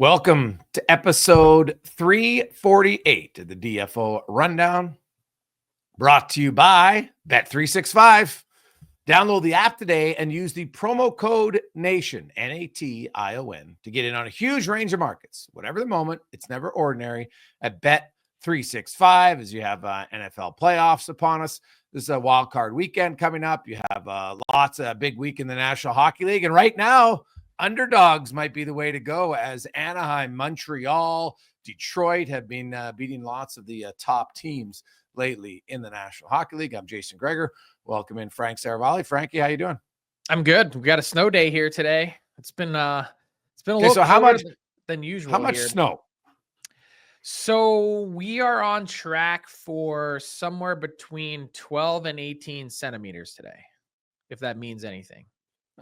Welcome to episode 348 of the DFO Rundown, brought to you by Bet365. Download the app today and use the promo code NATION, N-A-T-I-O-N, to get in on a huge range of markets. Whatever the moment, it's never ordinary at Bet365 as you have NFL playoffs upon us. This is a wild card weekend coming up. You have lots of big week in the National Hockey League. And right now, underdogs might be the way to go as Anaheim, Montreal, Detroit have been beating lots of the top teams lately in the National Hockey League. I'm Jason Gregor. Welcome in Frank Saravalli. Frankie, how you doing? I'm good. We got a snow day here today. It's been a little colder than usual. How much snow? So we are on track for somewhere between 12 and 18 centimeters today, if that means anything.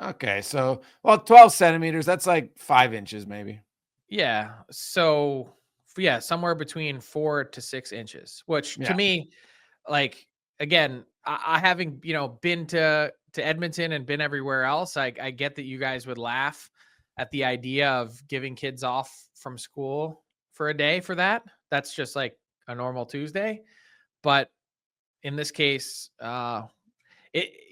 Okay, so 12 centimeters, that's like 5 inches maybe. Yeah. So yeah, somewhere between 4 to 6 inches, which to me, like, again, I haven't, been to Edmonton and been everywhere else. I get that you guys would laugh at the idea of giving kids off from school for a day for that. That's just like a normal Tuesday. But in this case,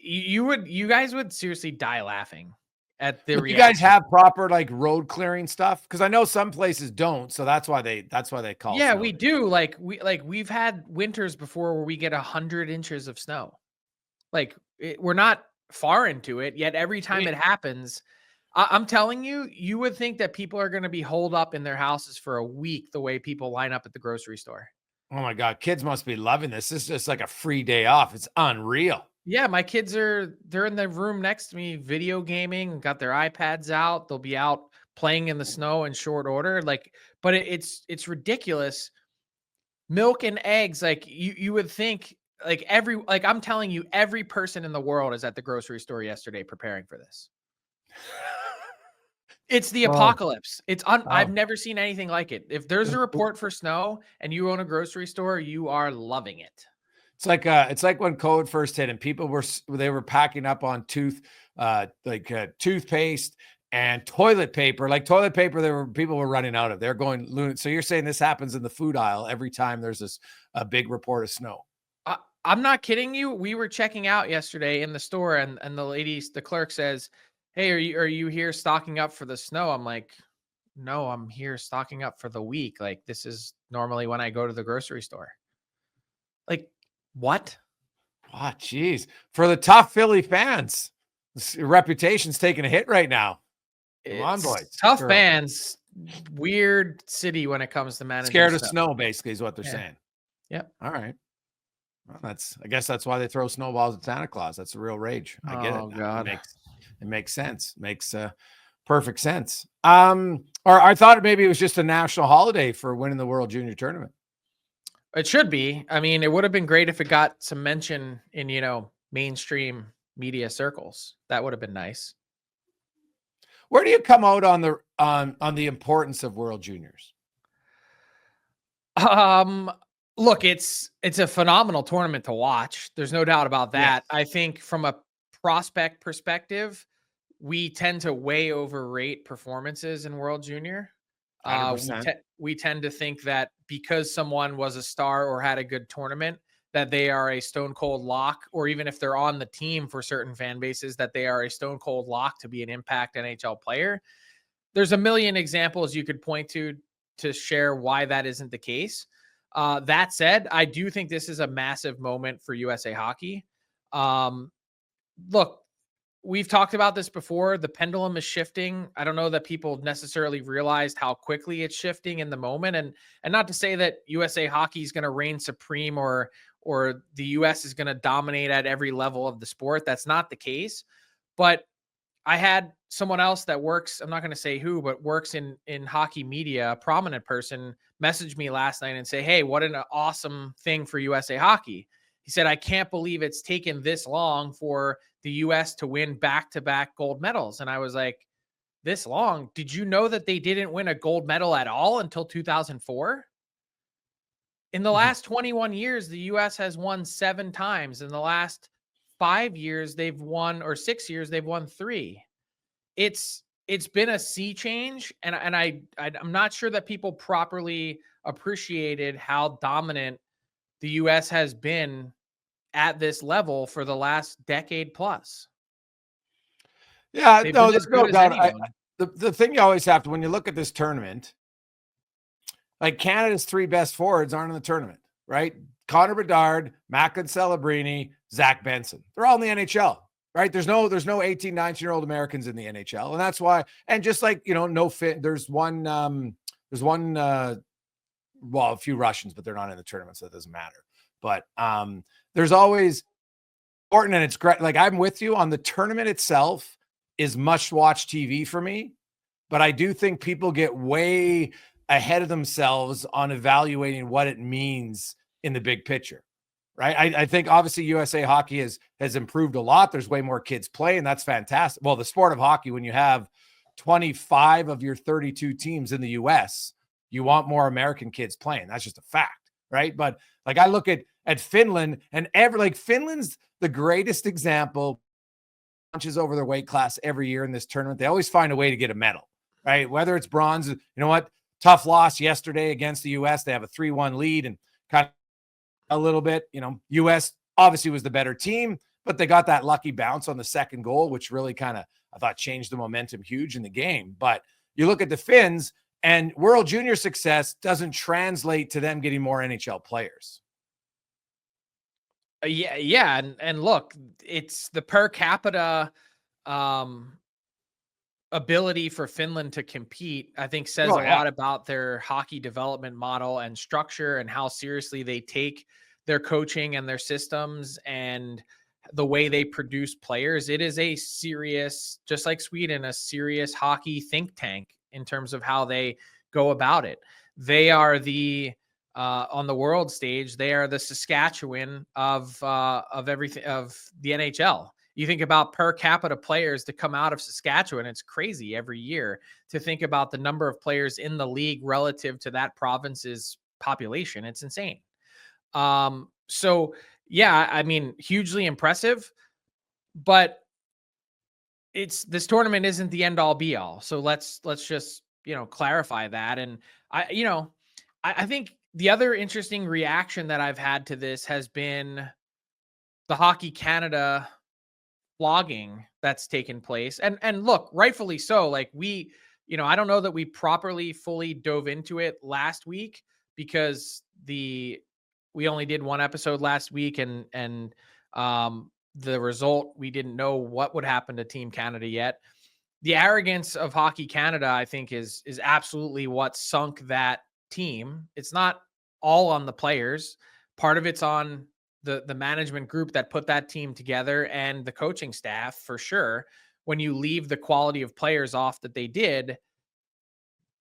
you guys would seriously die laughing at the reaction. You guys have proper like road clearing stuff? Because I know some places don't, so that's why they call. Yeah, we do. We've had winters before where we get 100 inches of snow. We're not far into it yet. Every time it happens, I'm telling you, you would think that people are going to be holed up in their houses for a week the way people line up at the grocery store. Oh my God, kids must be loving this. This is just like a free day off. It's unreal. Yeah, my kids they're in the room next to me, video gaming, got their iPads out. They'll be out playing in the snow in short order. But it's ridiculous. Milk and eggs, you would think I'm telling you, every person in the world is at the grocery store yesterday preparing for this. It's the apocalypse. I've never seen anything like it. If there's a report for snow and you own a grocery store, you are loving it. It's like when COVID first hit and people were packing up on toothpaste and toilet paper. Like toilet paper, people were running out of. They're going lunatic. So you're saying this happens in the food aisle every time there's a big report of snow? I'm not kidding you. We were checking out yesterday in the store, and the clerk says, "Hey, are you here stocking up for the snow?" I'm like, "No, I'm here stocking up for the week. Like, this is normally when I go to the grocery store." Like, what? Oh, geez. For the tough Philly fans, your reputation's taking a hit right now. Come on, boys. Tough fans, weird city when it comes to managing. Scared of snow, basically, is what they're saying. Yep. All right. Well, I guess that's why they throw snowballs at Santa Claus. That's the real rage. I get it. Oh, God. It makes sense. Makes perfect sense. Or I thought maybe it was just a national holiday for winning the World Junior Tournament. It should be. I mean, it would have been great if it got some mention in, mainstream media circles. That would have been nice. Where do you come out on the importance of World Juniors? Look, it's a phenomenal tournament to watch. There's no doubt about that. Yes. I think from a prospect perspective, we tend to way overrate performances in World Junior. We tend to think that because someone was a star or had a good tournament, that they are a stone cold lock, or even if they're on the team for certain fan bases, that they are a stone cold lock to be an impact NHL player. There's a million examples you could point to share why that isn't the case. That said, I do think this is a massive moment for USA Hockey. Look, we've talked about this before. The pendulum is shifting. I don't know that people necessarily realized how quickly it's shifting in the moment. And not to say that USA Hockey is going to reign supreme or the US is going to dominate at every level of the sport. That's not the case. But I had someone else that works, I'm not going to say who, but works in hockey media, a prominent person, message me last night and say, "Hey, what an awesome thing for USA Hockey." He said, "I can't believe it's taken this long for the US to win back-to-back gold medals." And I was like, this long? Did you know that they didn't win a gold medal at all until 2004? In the last 21 years, the US has won 7 times. In the last 5 years, they've won, or 6 years, they've won 3. It's it's been a sea change, and I'm not sure that people properly appreciated how dominant the US has been at this level for the last decade plus. Yeah, They've no, been as there's no good as doubt. anyone. The thing you always have to, when you look at this tournament, like Canada's 3 best forwards aren't in the tournament, right? Connor Bedard, Macklin Celebrini, Zach Benson. They're all in the NHL, right? There's no 18, 19-year-old Americans in the NHL. And that's why, and just like, no fit, there's one, well, a few Russians, but they're not in the tournament, so it doesn't matter. But there's always important, and it's great. Like, I'm with you on the tournament itself is must-watch TV for me, but I do think people get way ahead of themselves on evaluating what it means in the big picture, right? I think obviously USA Hockey has improved a lot. There's way more kids playing. That's fantastic. Well, the sport of hockey, when you have 25 of your 32 teams in the US, you want more American kids playing. That's just a fact, right? But like, I look at Finland, and Finland's the greatest example. Punches over their weight class every year in this tournament. They always find a way to get a medal, right? Whether it's bronze, tough loss yesterday against the US. They have a 3-1 lead and kind of a little bit, US obviously was the better team, but they got that lucky bounce on the second goal, which really kind of, I thought, changed the momentum huge in the game. But you look at the Finns, and World Junior success doesn't translate to them getting more NHL players. Yeah, and look, it's the per capita ability for Finland to compete, I think, says a lot about their hockey development model and structure, and how seriously they take their coaching and their systems and the way they produce players. It is a serious, just like Sweden, a serious hockey think tank in terms of how they go about it. They are the on the world stage, they are the Saskatchewan of everything, of the NHL. You think about per capita players to come out of Saskatchewan, it's crazy every year to think about the number of players in the league relative to that province's population. It's insane. So yeah, I mean, hugely impressive, but this tournament isn't the end all be all. So let's just, clarify that. And I think the other interesting reaction that I've had to this has been the Hockey Canada flogging that's taken place. And look, rightfully so. Like, I don't know that we properly fully dove into it last week, because we only did one episode last week, and the result, we didn't know what would happen to Team Canada yet. The arrogance of Hockey Canada, I think, is absolutely what sunk that team. It's not all on the players. Part of it's on the management group that put that team together, and the coaching staff, for sure. When you leave the quality of players off that they did,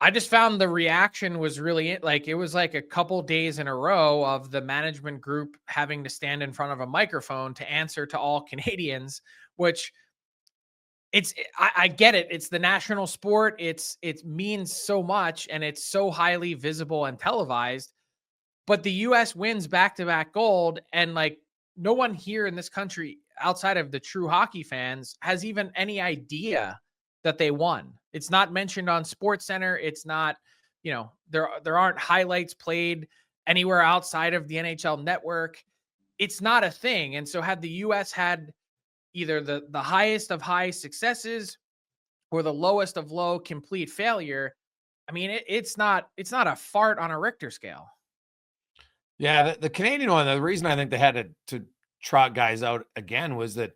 I just found the reaction was really, like, it was like a couple days in a row of the management group having to stand in front of a microphone to answer to all Canadians, which I get it. It's the national sport. It means so much, and it's so highly visible and televised. But the US wins back-to-back gold, and like, no one here in this country outside of the true hockey fans has even any idea that they won. It's not mentioned on SportsCenter. It's not, there aren't highlights played anywhere outside of the NHL network. It's not a thing. And so had the US had either the highest of high successes or the lowest of low complete failure, I mean, it's not a fart on a Richter scale. Yeah, the Canadian one, the reason I think they had to trot guys out again was that,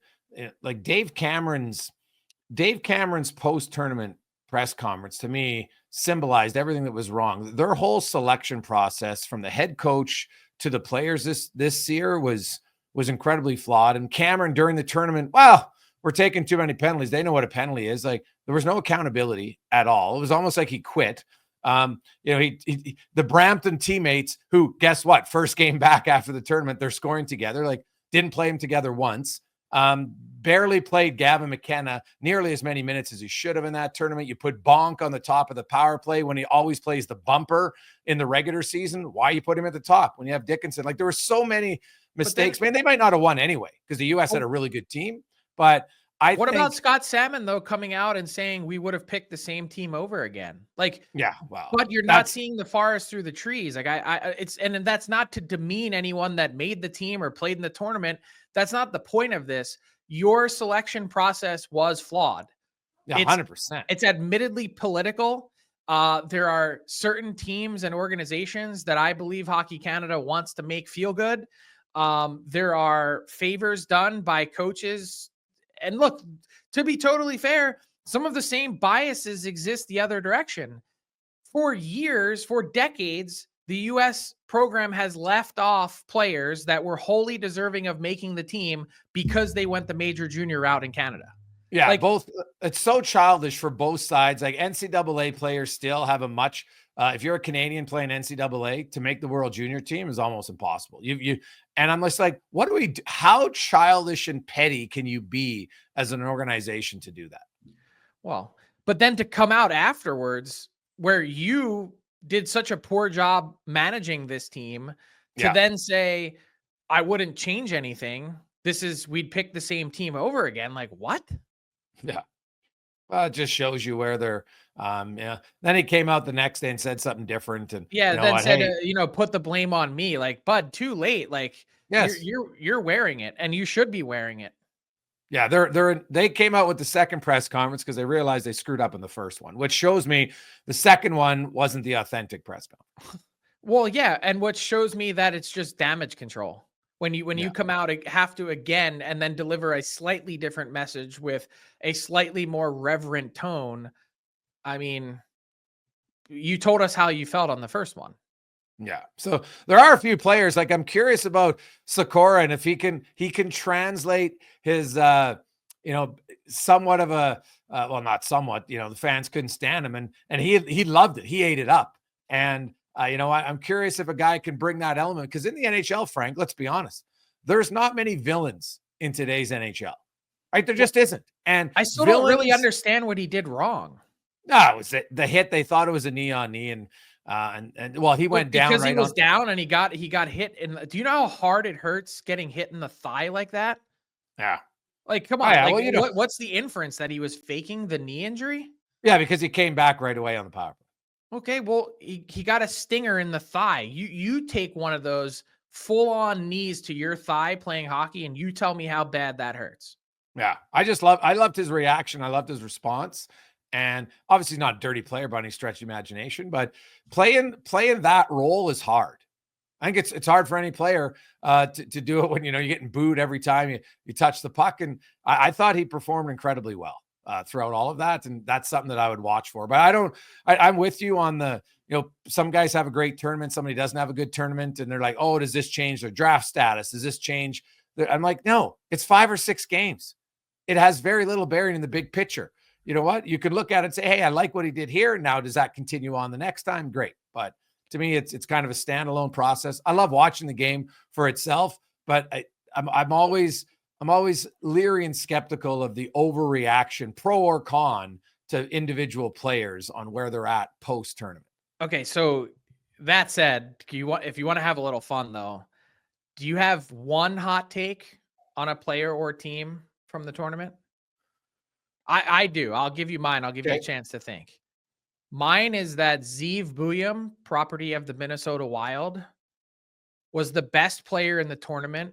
like, Dave Cameron's post-tournament press conference, to me, symbolized everything that was wrong. Their whole selection process, from the head coach to the players this year, was incredibly flawed. And Cameron, during the tournament, well, we're taking too many penalties. They know what a penalty is. Like, there was no accountability at all. It was almost like he quit. The Brampton teammates, who, guess what, first game back after the tournament, they're scoring together, like, didn't play him together once. Barely played Gavin McKenna nearly as many minutes as he should have in that tournament. You put Bonk on the top of the power play when he always plays the bumper in the regular season. Why you put him at the top when you have Dickinson? Like, there were so many mistakes. Man, they might not have won anyway, because the US had a really good team. But What about Scott Salmon, though, coming out and saying we would have picked the same team over again? Like, yeah, well, but you're not seeing the forest through the trees. Like and that's not to demean anyone that made the team or played in the tournament. That's not the point of this. Your selection process was flawed. Yeah, 100%. It's admittedly political. There are certain teams and organizations that I believe Hockey Canada wants to make feel good. There are favors done by coaches. And look, to be totally fair, some of the same biases exist the other direction. For years, for decades, the U.S. program has left off players that were wholly deserving of making the team because they went the major junior route in Canada. Yeah, like, both. It's so childish for both sides. Like, NCAA players still have a much. If you're a Canadian playing NCAA, to make the World Junior team is almost impossible. And I'm just like, what do we do? How childish and petty can you be as an organization to do that? Well, but then to come out afterwards, where you did such a poor job managing this team, to then say, I wouldn't change anything. We'd pick the same team over again. Like, what? Yeah. Well, it just shows you where they're, Then he came out the next day and said something different. And then said, put the blame on me. Like, bud, too late. Like, yes, you're wearing it, and you should be wearing it. Yeah, they came out with the second press conference because they realized they screwed up in the first one, which shows me the second one wasn't the authentic press conference. Well, yeah, and what shows me that it's just damage control. When you come out, have to again and then deliver a slightly different message with a slightly more reverent tone. I mean, you told us how you felt on the first one. Yeah. So there are a few players, like, I'm curious about Sikora, and if he can translate his, somewhat of a, well, not somewhat, the fans couldn't stand him, and he loved it. He ate it up. And I'm curious if a guy can bring that element, because in the NHL, Frank, let's be honest, there's not many villains in today's NHL, right? There just isn't. And I still don't really understand what he did wrong. No, it was the hit. They thought it was a knee on knee, and he went down because he was down and he got hit. Do you know how hard it hurts getting hit in the thigh like that? Yeah. Like, come on. What's the inference, that he was faking the knee injury? Yeah, because he came back right away on the power play. Okay, well, he got a stinger in the thigh. You take one of those full-on knees to your thigh playing hockey, and you tell me how bad that hurts. Yeah, I loved his reaction. I loved his response. And obviously not a dirty player by any stretch of imagination, but playing that role is hard. I think it's hard for any player to do it when, you're getting booed every time you touch the puck. And I thought he performed incredibly well throughout all of that. And that's something that I would watch for. But I'm with you on the, some guys have a great tournament. Somebody doesn't have a good tournament. And they're like, oh, does this change their draft status? Does this change? I'm like, no, it's 5 or 6 games. It has very little bearing in the big picture. You know what? You can look at it and say, hey, I like what he did here. Now, does that continue on the next time? Great. But to me, it's kind of a standalone process. I love watching the game for itself, but I'm always leery and skeptical of the overreaction, pro or con, to individual players on where they're at post tournament. Okay, so that said, if you want to have a little fun though, do you have one hot take on a player or team from the tournament? I do. I'll give you mine. I'll give you a chance to think. Mine is that Zeev Buium, property of the Minnesota Wild, was the best player in the tournament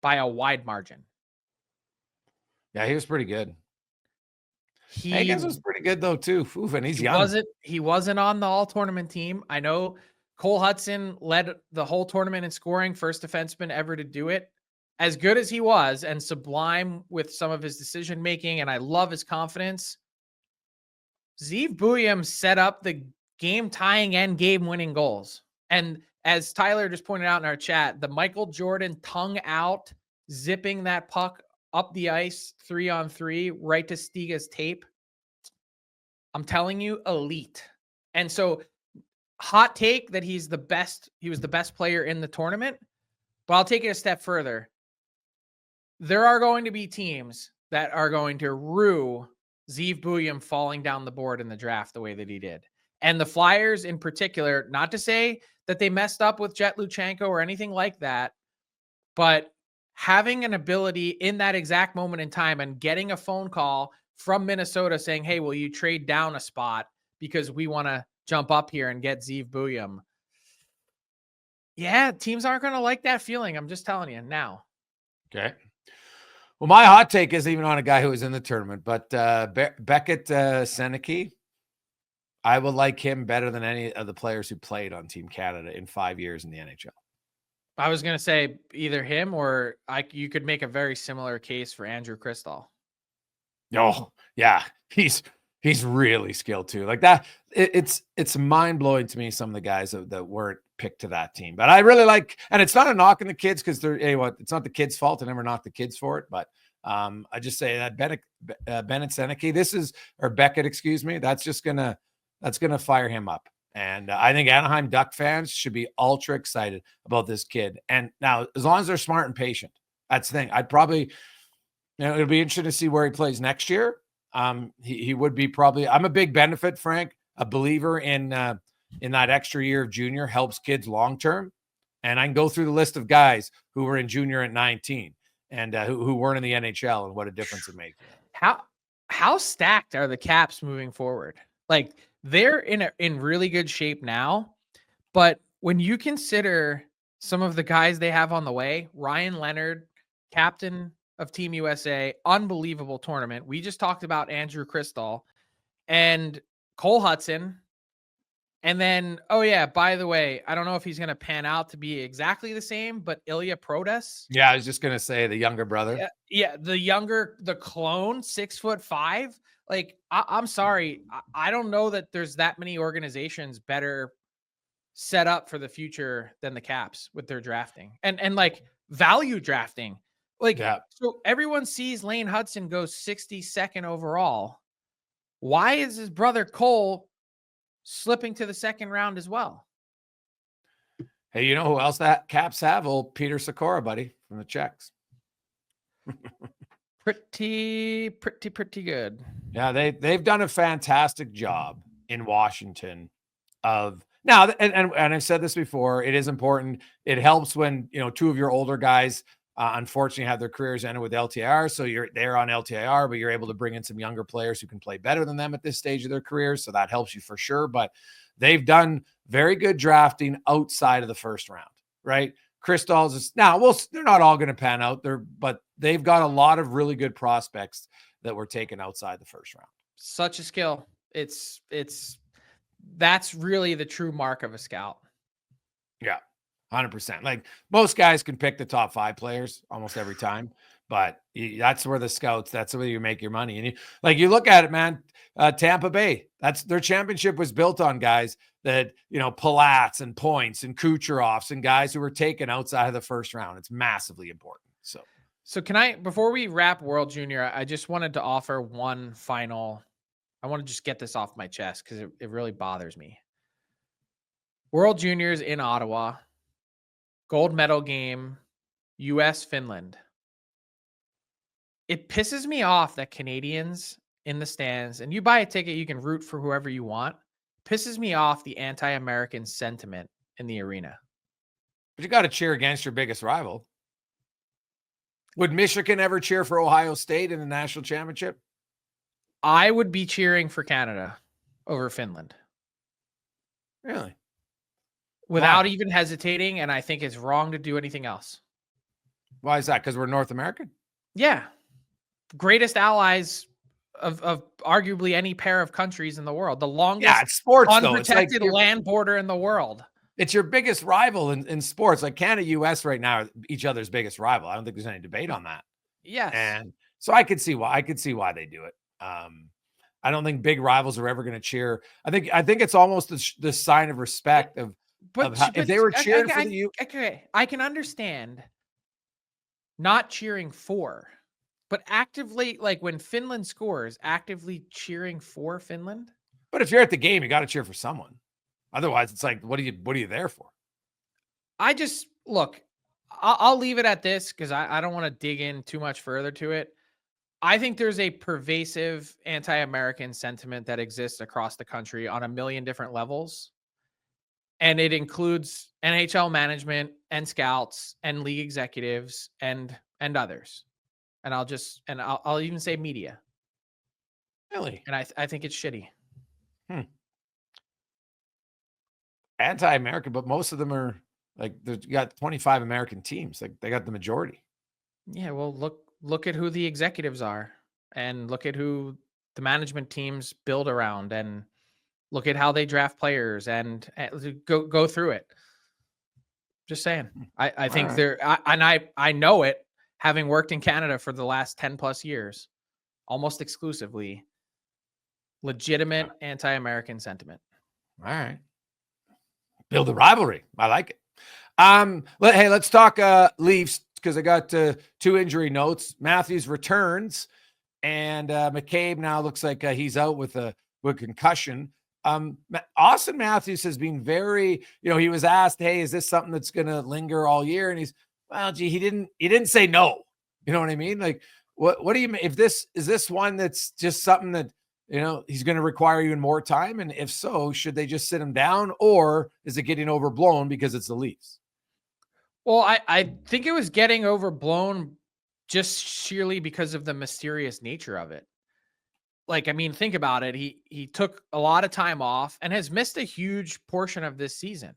by a wide margin. Yeah, he was pretty good. Higgins was pretty good though too. Oof, and he's young. He wasn't on the all-tournament team. I know Cole Hudson led the whole tournament in scoring, first defenseman ever to do it. As good as he was and sublime with some of his decision-making, and I love his confidence, Zeev Buium set up the game-tying and game-winning goals. And as Tyler just pointed out in our chat, the Michael Jordan tongue out, zipping that puck up the ice 3-on-3 right to Stiga's tape. I'm telling you, elite. And so, hot take that he was the best player in the tournament, but I'll take it a step further. There are going to be teams that are going to rue Zeev Buium falling down the board in the draft the way that he did. And the Flyers in particular, not to say that they messed up with Jet Luchenko or anything like that, but having an ability in that exact moment in time and getting a phone call from Minnesota saying, hey, will you trade down a spot because we want to jump up here and get Zeev Buium? Yeah, teams aren't going to like that feeling. I'm just telling you now. Okay. Well, my hot take isn't even on a guy who was in the tournament, but Beckett Seneke, I would like him better than any of the players who played on Team Canada in 5 years in the NHL. I was going to say either him or you could make a very similar case for Andrew Cristall. Oh, yeah. He's really skilled too. Like that. It's mind blowing to me, some of the guys that weren't picked to that team. But I really like, and it's not a knock on the kids because they're, it's not the kids' fault. I never knock the kids for it. But I just say that Bennett Seneke, Beckett, excuse me, that's gonna fire him up. And I think Anaheim Duck fans should be ultra excited about this kid. And now, as long as they're smart and patient, that's the thing. I'd probably, it'll be interesting to see where he plays next year. He would be probably, I'm a big benefit, Frank, a believer in that extra year of junior helps kids long-term. And I can go through the list of guys who were in junior at 19 and who weren't in the NHL and what a difference it makes. How stacked are the Caps moving forward? Like, they're in really good shape now, but when you consider some of the guys they have on the way, Ryan Leonard, captain of Team USA, unbelievable tournament. We just talked about Andrew Cristall and Cole Hudson. And then, oh yeah, by the way, I don't know if he's going to pan out to be exactly the same, but Ilya Protas. Yeah, I was just going to say the younger brother. Yeah, the clone, 6'5". Like, I'm sorry. I don't know that there's that many organizations better set up for the future than the Caps with their drafting and like value drafting. Like, yeah. So everyone sees Lane Hudson go 62nd overall. Why is his brother Cole slipping to the second round as well? Hey, you know who else that Caps have? Old Peter Sikora, buddy, from the Czechs. Pretty good. Yeah, they've done a fantastic job in Washington of now, and I've said this before, it is important. It helps when, two of your older guys unfortunately have their careers ended with LTIR. So they're on LTIR, but you're able to bring in some younger players who can play better than them at this stage of their careers. So that helps you for sure. But they've done very good drafting outside of the first round, right? Cristall's is now, they're not all going to pan out there, but they've got a lot of really good prospects that were taken outside the first round. Such a skill. That's really the true mark of a scout. Yeah, 100%. Like, most guys can pick the top 5 players almost every time, but that's where the scouts, that's where you make your money. And you look at it, man, Tampa Bay, that's their championship was built on guys that, Palatz and Points and Kucherovs and guys who were taken outside of the first round. It's massively important. So can I, before we wrap World Junior, I just wanted to offer one final, I want to just get this off my chest because it really bothers me. World Juniors in Ottawa, gold medal game, US Finland. It pisses me off that Canadians in the stands, and you buy a ticket, you can root for whoever you want. Pisses me off the anti-American sentiment in the arena. But you got to cheer against your biggest rival. Would Michigan ever cheer for Ohio State in the national championship? I would be cheering for Canada over Finland. Really? Without even hesitating, and I think it's wrong to do anything else. Why is that? Because we're North American? Yeah. Greatest allies of arguably any pair of countries in the world. The longest it's sports, unprotected land border in the world. It's your biggest rival in sports. Like Canada, US right now are each other's biggest rival. I don't think there's any debate on that. Yes. And so I could see why they do it. I don't think big rivals are ever going to cheer. I think it's almost the sign of respect if they were cheering for the U. Okay, I can understand not cheering for, but actively, like when Finland scores, actively cheering for Finland. But if you're at the game, you got to cheer for someone. Otherwise, it's like, what are you there for? I just look. I'll leave it at this because I don't want to dig in too much further to it. I think there's a pervasive anti-American sentiment that exists across the country on a million different levels. And it includes NHL management and scouts and league executives and and others. And I'll even say media. Really? And I think it's shitty. Anti-American, but most of them are like, you got 25 American teams. Like, they got the majority. Yeah, well, look at who the executives are, and look at who the management teams build around, and look at how they draft players, and go through it. Just saying. I think I know it, having worked in Canada for the last 10 plus years, almost exclusively, legitimate anti-American sentiment. All right. Build a rivalry. I like it. Hey, let's talk Leafs, because I got 2 injury notes. Matthews returns, and McCabe now looks like he's out with concussion. Auston Matthews has been very, he was asked, hey, is this something that's going to linger all year? And he's, well, gee, he didn't say no. You know what I mean? Like, what do you, if this is this one that's just something that, he's going to require even more time? And if so, should they just sit him down, or is it getting overblown because it's the Leafs? Well, I think it was getting overblown just sheerly because of the mysterious nature of it. Like, I mean, think about it. He took a lot of time off and has missed a huge portion of this season.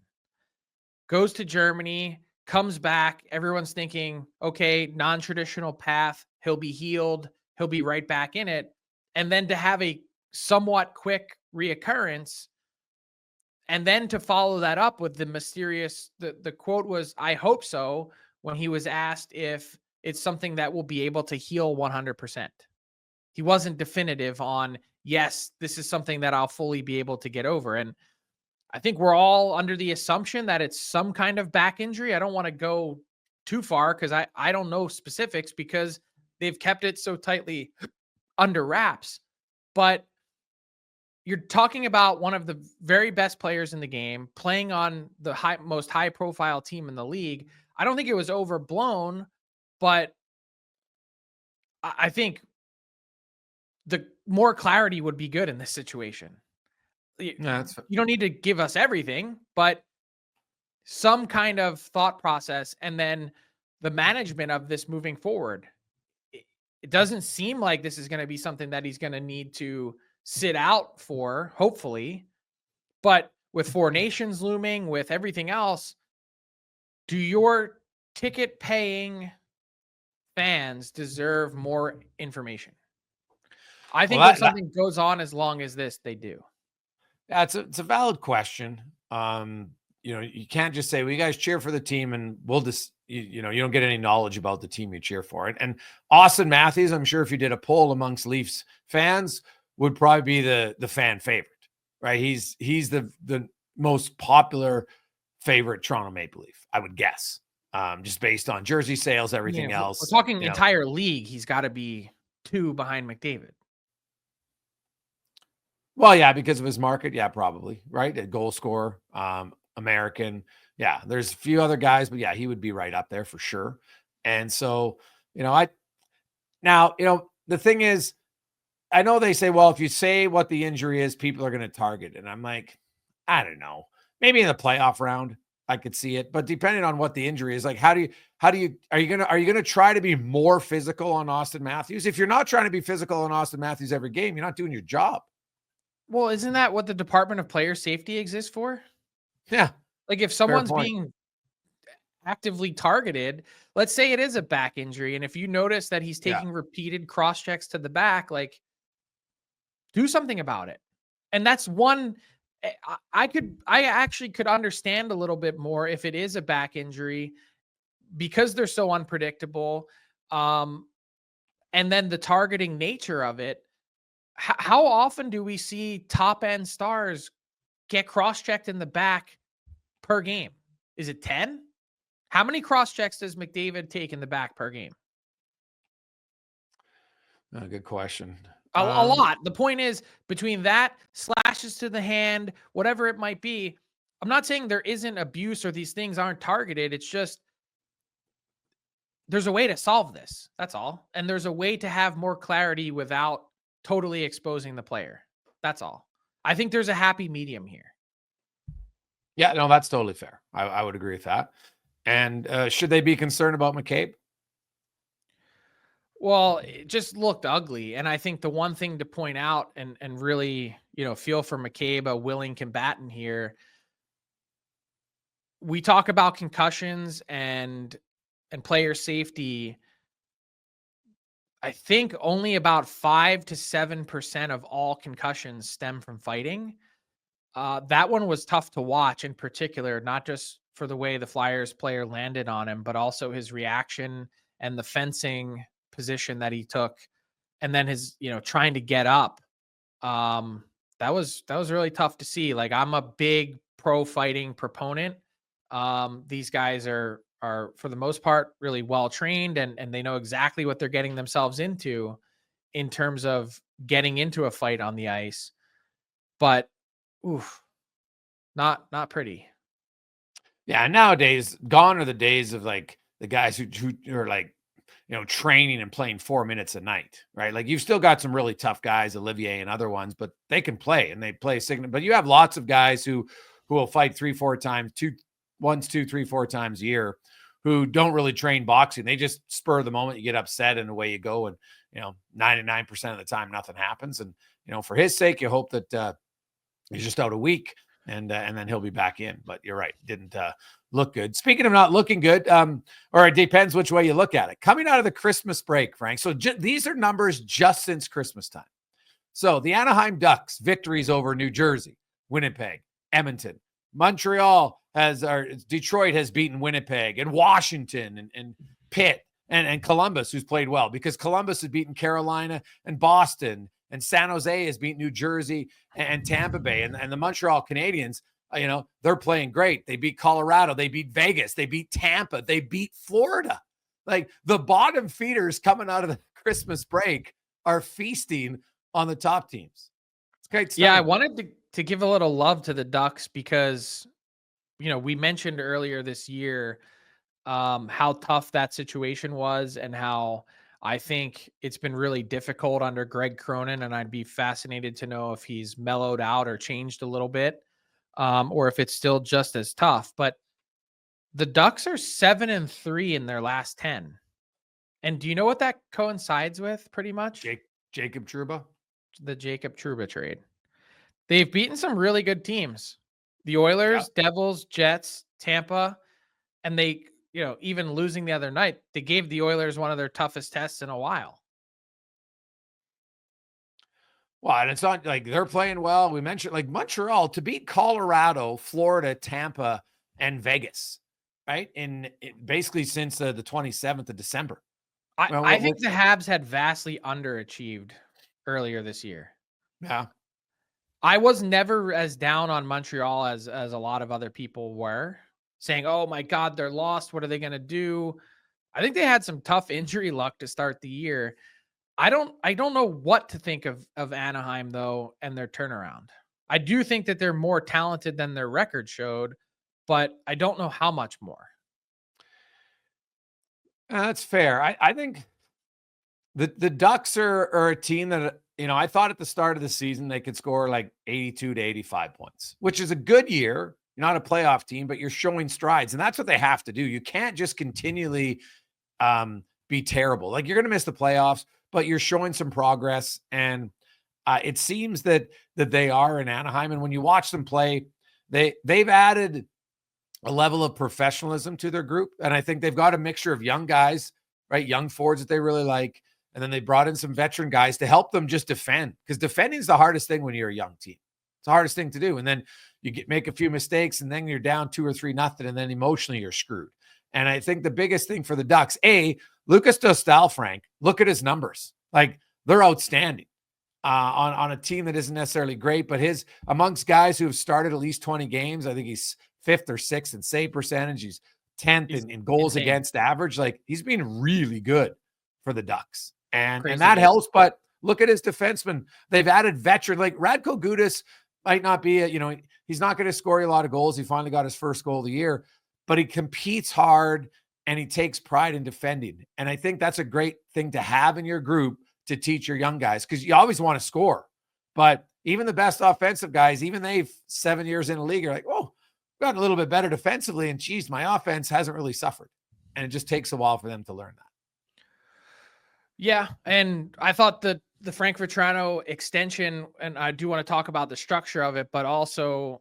Goes to Germany, comes back. Everyone's thinking, okay, non-traditional path. He'll be healed. He'll be right back in it. And then to have a somewhat quick reoccurrence, and then to follow that up with the mysterious, the quote was, I hope so, when he was asked if it's something that will be able to heal 100%. He wasn't definitive on, yes, this is something that I'll fully be able to get over. And I think we're all under the assumption that it's some kind of back injury. I don't want to go too far because I don't know specifics, because they've kept it so tightly under wraps. But you're talking about one of the very best players in the game playing on the most high profile team in the league. I don't think it was overblown, but I think the more clarity would be good in this situation. You don't need to give us everything, but some kind of thought process, and then the management of this moving forward. It doesn't seem like this is going to be something that he's going to need to sit out for, hopefully. But with 4 Nations looming, with everything else, do your ticket paying fans deserve more information? I think when something goes on as long as this, they do. Yeah, it's a valid question. You can't just say, well, you guys cheer for the team and we'll just, you don't get any knowledge about the team you cheer for. And Auston Matthews, I'm sure if you did a poll amongst Leafs fans, would probably be the fan favorite, right? He's the most popular favorite Toronto Maple Leaf, I would guess, just based on jersey sales, everything else. We're talking entire league. He's got to be 2 behind McDavid. Well, yeah, because of his market. Yeah, probably. Right. A goal scorer, American. Yeah. There's a few other guys, but yeah, he would be right up there for sure. And so, the thing is, I know they say, well, if you say what the injury is, people are going to target. And I'm like, I don't know. Maybe in the playoff round, I could see it. But depending on what the injury is, like, are you going to try to be more physical on Auston Matthews? If you're not trying to be physical on Auston Matthews every game, you're not doing your job. Well, isn't that what the Department of Player Safety exists for? Yeah. Like, if someone's being actively targeted, let's say it is a back injury, and if you notice that he's taking repeated cross checks to the back, like, do something about it. And that's one I actually could understand a little bit more if it is a back injury, because they're so unpredictable. And then the targeting nature of it. How often do we see top end stars get cross-checked in the back per game? Is it 10? How many cross-checks does McDavid take in the back per game? Good question. A lot. The point is, between that, slashes to the hand, whatever it might be, I'm not saying there isn't abuse or these things aren't targeted. It's just there's a way to solve this. That's all. And there's a way to have more clarity without totally exposing the player. That's all. I think there's a happy medium here. Yeah, no, that's totally fair. I would agree with that. And should they be concerned about McCabe? Well, it just looked ugly. And I think the one thing to point out and really, feel for McCabe, a willing combatant here. We talk about concussions and player safety. I think only about 5 to 7% of all concussions stem from fighting. That one was tough to watch in particular, not just for the way the Flyers player landed on him, but also his reaction and the fencing position that he took. And then his, trying to get up. That was really tough to see. Like, I'm a big pro fighting proponent. These guys are for the most part really well trained, and they know exactly what they're getting themselves into in terms of getting into a fight on the ice. But oof, not pretty. Yeah, nowadays, gone are the days of like the guys who are like, training and playing 4 minutes a night, right? Like, you've still got some really tough guys, Olivier and other ones, but they can play and they play significant. But you have lots of guys who will fight 3-4 times, 2-3-4 times a year, who don't really train boxing. They just spur of the moment. You get upset and away you go. And, 99% of the time, nothing happens. And, for his sake, you hope that he's just out a week and then he'll be back in. But you're right. Didn't look good. Speaking of not looking good, or it depends which way you look at it. Coming out of the Christmas break, Frank. So these are numbers just since Christmas time. So the Anaheim Ducks victories over New Jersey, Winnipeg, Edmonton, Montreal Detroit has beaten Winnipeg, and Washington and Pitt and Columbus, who's played well, because Columbus has beaten Carolina and Boston, and San Jose has beaten New Jersey and Tampa Bay, and the Montreal Canadiens, they're playing great. They beat Colorado, they beat Vegas, they beat Tampa, they beat Florida. Like, the bottom feeders coming out of the Christmas break are feasting on the top teams. It's great stuff. Yeah, I wanted to give a little love to the Ducks because, we mentioned earlier this year how tough that situation was and how I think it's been really difficult under Greg Cronin. And I'd be fascinated to know if he's mellowed out or changed a little bit, or if it's still just as tough. But the Ducks are 7-3 in their last 10. And do you know what that coincides with pretty much? Jacob Trouba? The Jacob Trouba trade. They've beaten some really good teams. The Oilers, Devils, Jets, Tampa, and they, even losing the other night, they gave the Oilers one of their toughest tests in a while. Well, and it's not like they're playing well. We mentioned like Montreal to beat Colorado, Florida, Tampa, and Vegas, right? Basically since the 27th of December. I think the Habs had vastly underachieved earlier this year. Yeah. I was never as down on Montreal as a lot of other people were, saying, "Oh my God, they're lost. What are they going to do?" I think they had some tough injury luck to start the year. I don't know what to think of Anaheim though and their turnaround. I do think that they're more talented than their record showed, but I don't know how much more. That's fair. I think the Ducks are a team that, I thought at the start of the season they could score like 82 to 85 points, which is a good year. You're not a playoff team, but you're showing strides, and that's what they have to do. You can't just continually be terrible. Like, you're going to miss the playoffs, but you're showing some progress, and it seems that they are in Anaheim. And when you watch them play, they've added a level of professionalism to their group, and I think they've got a mixture of young guys, right, young forwards that they really like. And then they brought in some veteran guys to help them just defend, because defending is the hardest thing when you're a young team. It's the hardest thing to do. And then you make a few mistakes, and then you're down 2 or 3-0, and then emotionally you're screwed. And I think the biggest thing for the Ducks, Lucas Dostal, Frank, look at his numbers. Like, they're outstanding on a team that isn't necessarily great, but amongst guys who have started at least 20 games, I think he's 5th or 6th in save percentage. He's 10th in goals against average. Like, he's been really good for the Ducks. And that helps, but look at his defensemen. They've added veteran, like Radko Gudas might not be he's not going to score a lot of goals. He finally got his first goal of the year, but he competes hard and he takes pride in defending. And I think that's a great thing to have in your group to teach your young guys, because you always want to score. But even the best offensive guys, even they've 7 years in the league, are like, oh, gotten a little bit better defensively, and geez, my offense hasn't really suffered. And it just takes a while for them to learn that. Yeah, and I thought the Frank Vatrano extension, and I do want to talk about the structure of it, but also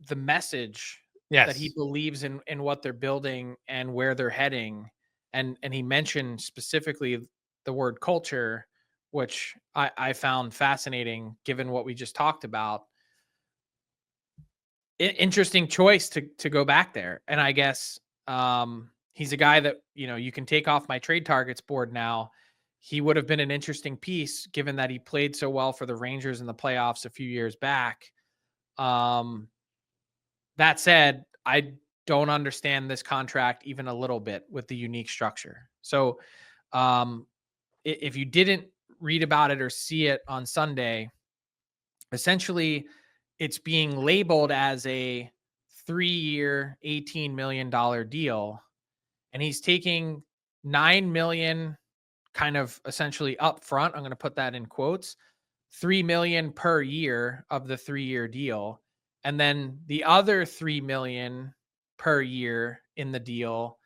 the message that he Yes. believes in what they're building and where they're heading. And he mentioned specifically the word culture, which I found fascinating given what we just talked about. Interesting choice to go back there. And I guess he's a guy that, you can take off my trade targets board now. He would have been an interesting piece given that he played so well for the Rangers in the playoffs a few years back. That said, I don't understand this contract even a little bit with the unique structure. So, if you didn't read about it or see it on Sunday, essentially it's being labeled as a 3-year, $18 million deal. And he's taking 9 million kind of essentially up front. I'm going to put that in quotes, 3 million per year of the 3-year deal. And then the other 3 million per year in the deal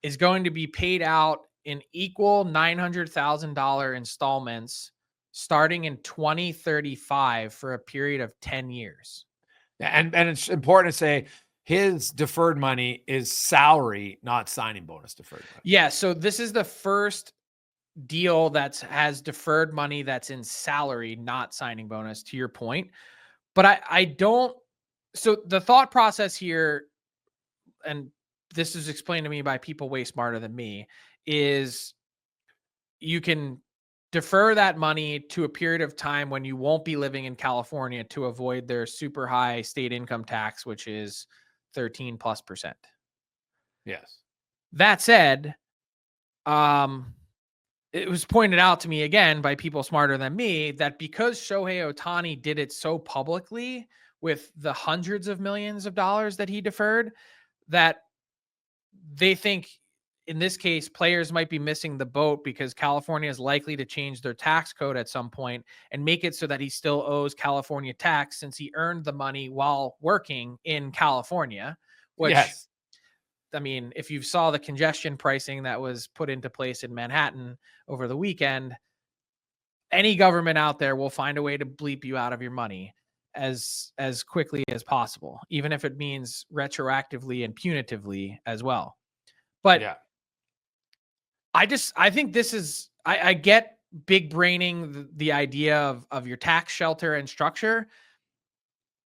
is going to be paid out in equal $900,000 installments starting in 2035 for a period of 10 years. And it's important to say his deferred money is salary, not signing bonus deferred money. Yeah, so this is the first deal that has deferred money that's in salary, not signing bonus, to your point. But I don't. So the thought process here, and this is explained to me by people way smarter than me, is you can defer that money to a period of time when you won't be living in California to avoid their super high state income tax, which is 13+%. Yes. That said, it was pointed out to me again by people smarter than me that because Shohei Ohtani did it so publicly with the hundreds of millions of dollars that he deferred, that they think in this case, players might be missing the boat because California is likely to change their tax code at some point and make it so that he still owes California tax since he earned the money while working in California, which, yes. I mean, if you saw the congestion pricing that was put into place in Manhattan over the weekend, any government out there will find a way to bleep you out of your money as quickly as possible, even if it means retroactively and punitively as well. But yeah. I think this is, I get big braining the idea of your tax shelter and structure.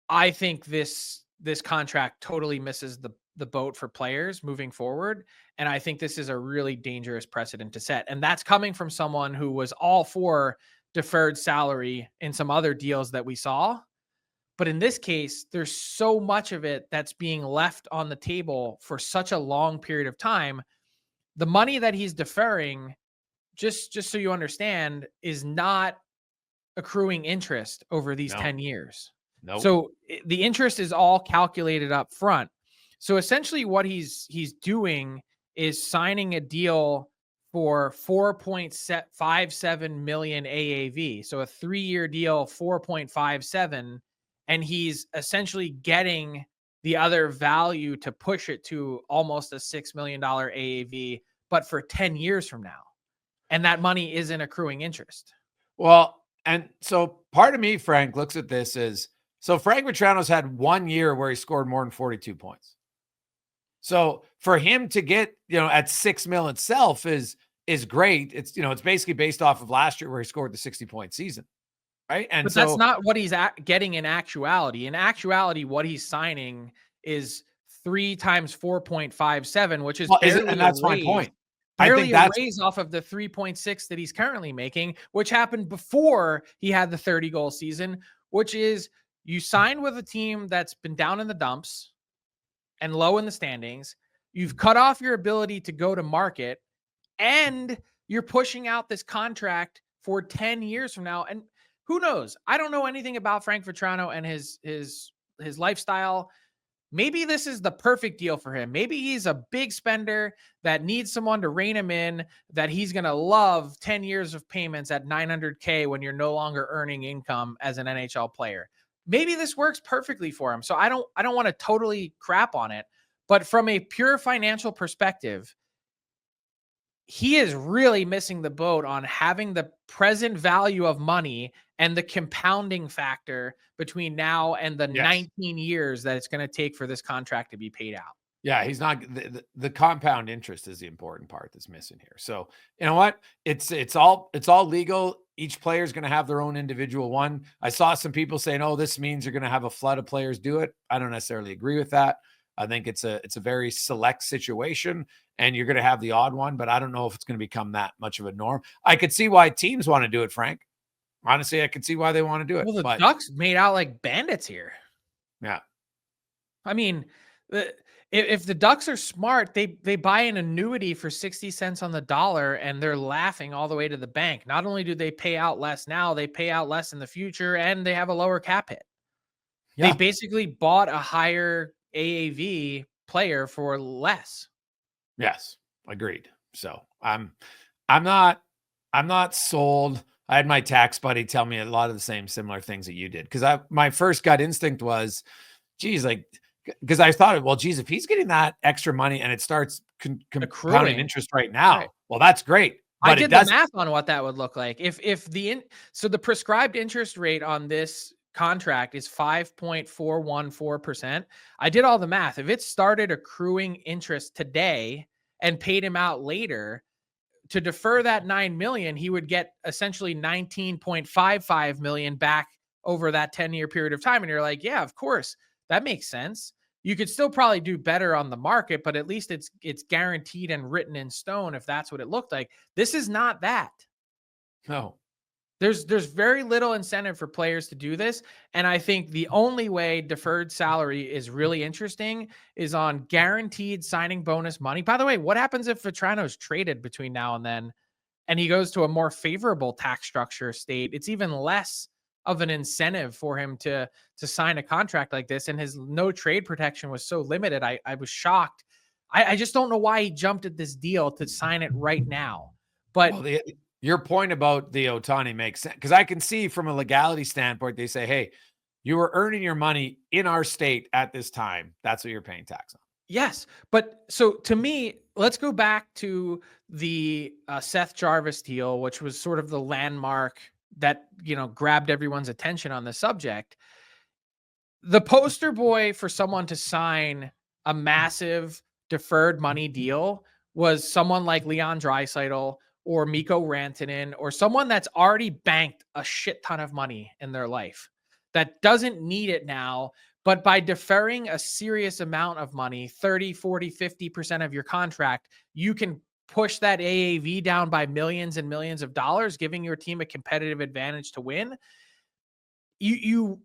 I think this contract totally misses the boat for players moving forward. And I think this is a really dangerous precedent to set. And that's coming from someone who was all for deferred salary in some other deals that we saw. But in this case, there's so much of it that's being left on the table for such a long period of time. The money that he's deferring, just so you understand, is not accruing interest over these 10 years. Nope. So the interest is all calculated up front. So essentially what he's doing is signing a deal for 4.57 million AAV. So a 3-year deal, 4.57, and he's essentially getting the other value to push it to almost a $6 million AAV, but for 10 years from now. And that money isn't accruing interest. Well, and so part of me, Frank, looks at this as, so Frank Vatrano's had 1 year where he scored more than 42 points. So for him to get, at 6 mil itself is great. It's, it's basically based off of last year where he scored the 60-point season. Right. And but so that's not what he's getting in actuality. In actuality, what he's signing is 3 times 4.57, which is barely and that's a my raise. point. Barely a raise off of the 3.6 that he's currently making, which happened before he had the 30-goal season, which is you signed with a team that's been down in the dumps and low in the standings. You've cut off your ability to go to market, and you're pushing out this contract for 10 years from now. And who knows? I don't know anything about Frank Vatrano and his lifestyle. Maybe this is the perfect deal for him. Maybe he's a big spender that needs someone to rein him in, that he's going to love 10 years of payments at $900K when you're no longer earning income as an NHL player. Maybe this works perfectly for him. So I don't want to totally crap on it, but from a pure financial perspective, he is really missing the boat on having the present value of money and the compounding factor between now and the 19 years that it's going to take for this contract to be paid out. Yeah, he's not the compound interest is the important part that's missing here. So, you know what? It's all legal. Each player is going to have their own individual one. I saw some people saying, "Oh, this means you're going to have a flood of players do it." I don't necessarily agree with that. I think it's a very select situation, and you're going to have the odd one, but I don't know if it's going to become that much of a norm. I could see why teams want to do it, Frank. Honestly, I could see why they want to do it. Well, the Ducks made out like bandits here. Yeah. I mean, if the Ducks are smart, they buy an annuity for 60 cents on the dollar, and they're laughing all the way to the bank. Not only do they pay out less now, they pay out less in the future, and they have a lower cap hit. Yeah. They basically bought a higher AAV player for less. Yes, agreed. So I'm not sold. I had my tax buddy tell me a lot of the same similar things that you did, because my first gut instinct was, geez, like, because I thought, well, geez, if he's getting that extra money and it starts compounding interest right now, right, well, that's great. But I did the math on what that would look like if so the prescribed interest rate on this contract is 5.414%. I did all the math. If it started accruing interest today and paid him out later, to defer that $9 million, he would get essentially $19.55 million back over that 10-year period of time. And you're like, yeah, of course, that makes sense. You could still probably do better on the market, but at least it's guaranteed and written in stone if that's what it looked like. This is not that. No. There's very little incentive for players to do this. And I think the only way deferred salary is really interesting is on guaranteed signing bonus money. By the way, what happens if Vatrano's traded between now and then and he goes to a more favorable tax structure state? It's even less of an incentive for him to sign a contract like this. And his no trade protection was so limited. I was shocked. I just don't know why he jumped at this deal to sign it right now. But your point about the Ohtani makes sense, because I can see from a legality standpoint, they say, hey, you were earning your money in our state at this time. That's what you're paying tax on. Yes. But so to me, let's go back to the Seth Jarvis deal, which was sort of the landmark that, grabbed everyone's attention on the subject. The poster boy for someone to sign a massive deferred money deal was someone like Leon Draisaitl or Mikko Rantanen, or someone that's already banked a shit ton of money in their life that doesn't need it now. But by deferring a serious amount of money, 30, 40, 50% of your contract, you can push that AAV down by millions and millions of dollars, giving your team a competitive advantage to win. You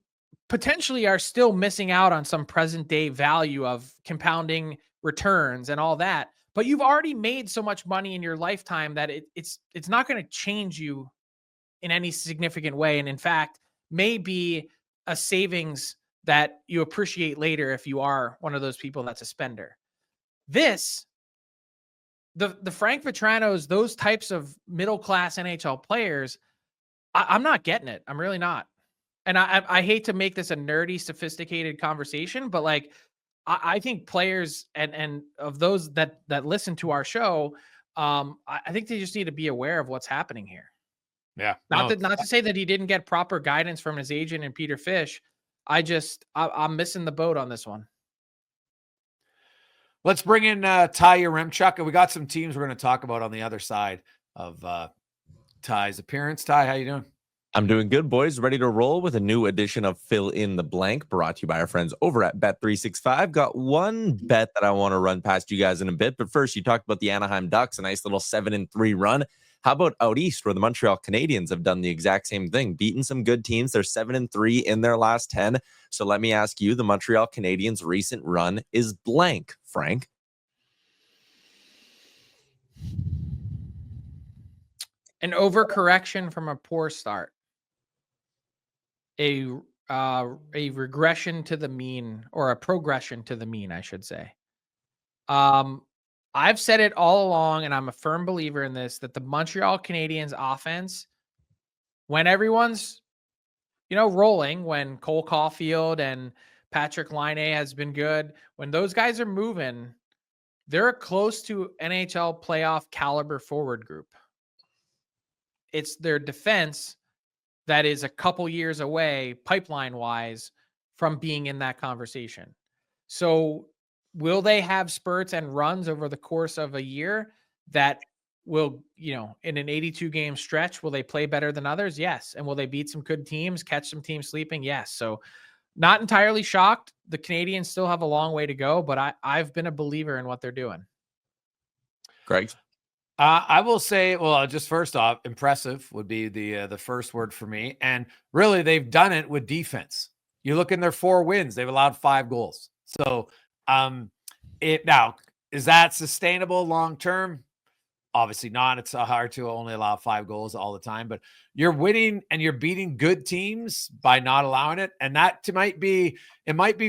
potentially are still missing out on some present day value of compounding returns and all that. But you've already made so much money in your lifetime that it's not going to change you in any significant way. And in fact, may be a savings that you appreciate later if you are one of those people that's a spender. The Frank Vatranos, those types of middle-class NHL players, I'm not getting it. I'm really not. And I hate to make this a nerdy, sophisticated conversation, but like, I think players and of those that listen to our show, I think they just need to be aware of what's happening here. Yeah. Not to say that he didn't get proper guidance from his agent and Peter Fish. I'm missing the boat on this one. Let's bring in Ty Yaremchuk. We got some teams we're going to talk about on the other side of Ty's appearance. Ty, how you doing? I'm doing good, boys. Ready to roll with a new edition of Fill in the Blank, brought to you by our friends over at Bet365. Got one bet that I want to run past you guys in a bit, but first, you talked about the Anaheim Ducks, a nice little 7-3 run. How about out east, where the Montreal Canadiens have done the exact same thing, beaten some good teams? They're 7-3 in their last 10. So let me ask you, the Montreal Canadiens' recent run is blank, Frank. An overcorrection from a poor start. A regression to the mean, or a progression to the mean, I should say. I've said it all along, and I'm a firm believer in this, that the Montreal Canadiens offense, when everyone's, rolling, when Cole Caulfield and Patrick Laine has been good, when those guys are moving, They're close to NHL playoff caliber forward group. It's their defense that is a couple years away, pipeline-wise, from being in that conversation. So will they have spurts and runs over the course of a year that will, in an 82-game stretch, will they play better than others? Yes. And will they beat some good teams, catch some teams sleeping? Yes. So not entirely shocked. The Canadians still have a long way to go, but I've been a believer in what they're doing. Greg? I will say, well, just first off, impressive would be the first word for me. And really, they've done it with defense. You look in their 4 wins, they've allowed 5 goals. So now, is that sustainable long term? Obviously not. It's hard to only allow 5 goals all the time, but you're winning and you're beating good teams by not allowing it. And that might be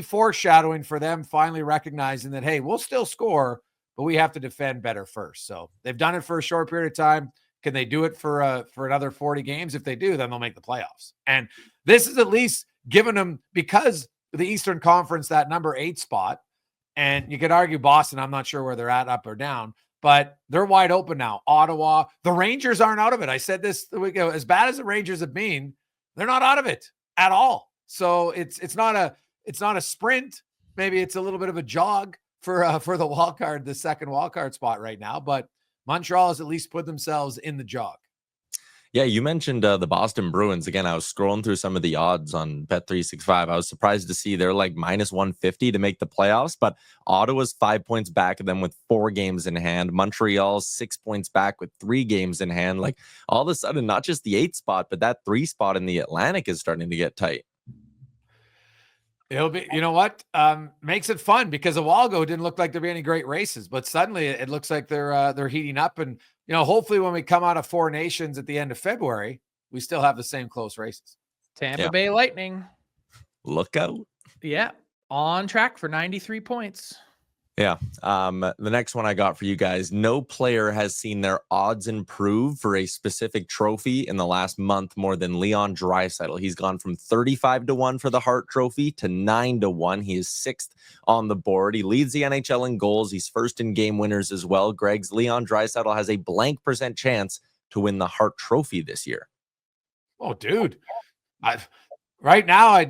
foreshadowing for them finally recognizing that, hey, we'll still score, but we have to defend better first. So they've done it for a short period of time. Can they do it for another 40 games? If they do, then they'll make the playoffs. And this is at least giving them, because the Eastern Conference, that number 8 spot, and you could argue Boston, I'm not sure where they're at, up or down, but they're wide open now. Ottawa, the Rangers aren't out of it. I said this the week ago, as bad as the Rangers have been, they're not out of it at all. So it's not a sprint. Maybe it's a little bit of a jog for the wild card, the second wild card spot right now, but Montreal has at least put themselves in the jog. Yeah, you mentioned the Boston Bruins. Again, I was scrolling through some of the odds on Bet365. I was surprised to see they're like minus 150 to make the playoffs, but Ottawa's 5 points back of them with 4 games in hand. Montreal's 6 points back with 3 games in hand. Like, all of a sudden, not just the 8 spot, but that 3 spot in the Atlantic is starting to get tight. It'll be, you know what, makes it fun, because a while ago it didn't look like there'd be any great races, but suddenly it looks like they're heating up. And, hopefully when we come out of 4 Nations at the end of February, we still have the same close races. Tampa Bay Lightning. Look out. Yeah. On track for 93 points. Yeah. The next one I got for you guys: no player has seen their odds improve for a specific trophy in the last month more than Leon Draisaitl. He's gone from 35-1 for the Hart Trophy to 9-1. He is 6th on the board. He leads the NHL in goals. He's first in game winners as well. Greg's Leon Draisaitl has a blank % chance to win the Hart Trophy this year. Oh, dude. Right now,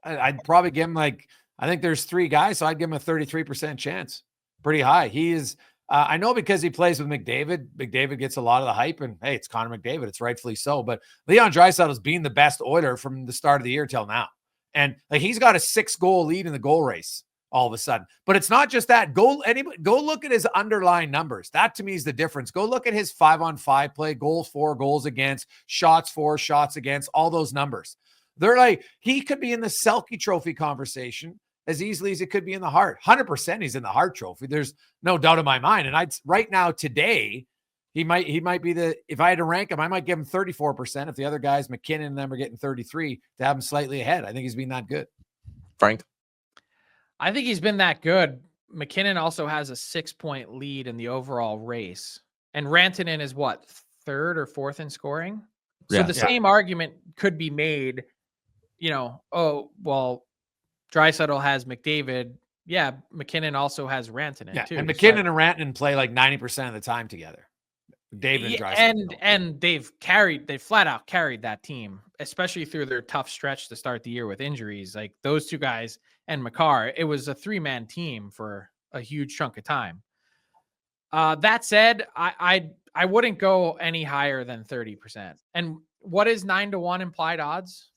I'd probably give him, like, I think there's 3 guys, so I'd give him a 33% chance. Pretty high. He is, I know, because he plays with McDavid. McDavid gets a lot of the hype, and hey, it's Connor McDavid. It's rightfully so. But Leon Draisaitl is being the best Oiler from the start of the year till now. And like, he's got a 6-goal lead in the goal race all of a sudden. But it's not just that. Go look at his underlying numbers. That to me is the difference. Go look at his 5-on-5 play, goals for, goals against, shots for, shots against, all those numbers. They're like, he could be in the Selke Trophy conversation as easily as it could be in the Hart. 100% he's in the Hart Trophy. There's no doubt in my mind. And right now, today, he might be if I had to rank him, I might give him 34%. If the other guys, McKinnon and them, are getting 33, to have him slightly ahead. I think he's been that good. Frank? I think he's been that good. McKinnon also has a 6-point lead in the overall race. And Rantanen is what, 3rd or 4th in scoring? So same argument could be made, oh, well, Draisaitl has McDavid. Yeah, McKinnon also has Rantanen too. And McKinnon and Rantanen play like 90% of the time together. David and Draisaitl. And they've flat out carried that team, especially through their tough stretch to start the year with injuries. Like those 2 guys and Makar, it was a 3-man team for a huge chunk of time. That said, I wouldn't go any higher than 30%. And what is 9-1 implied odds?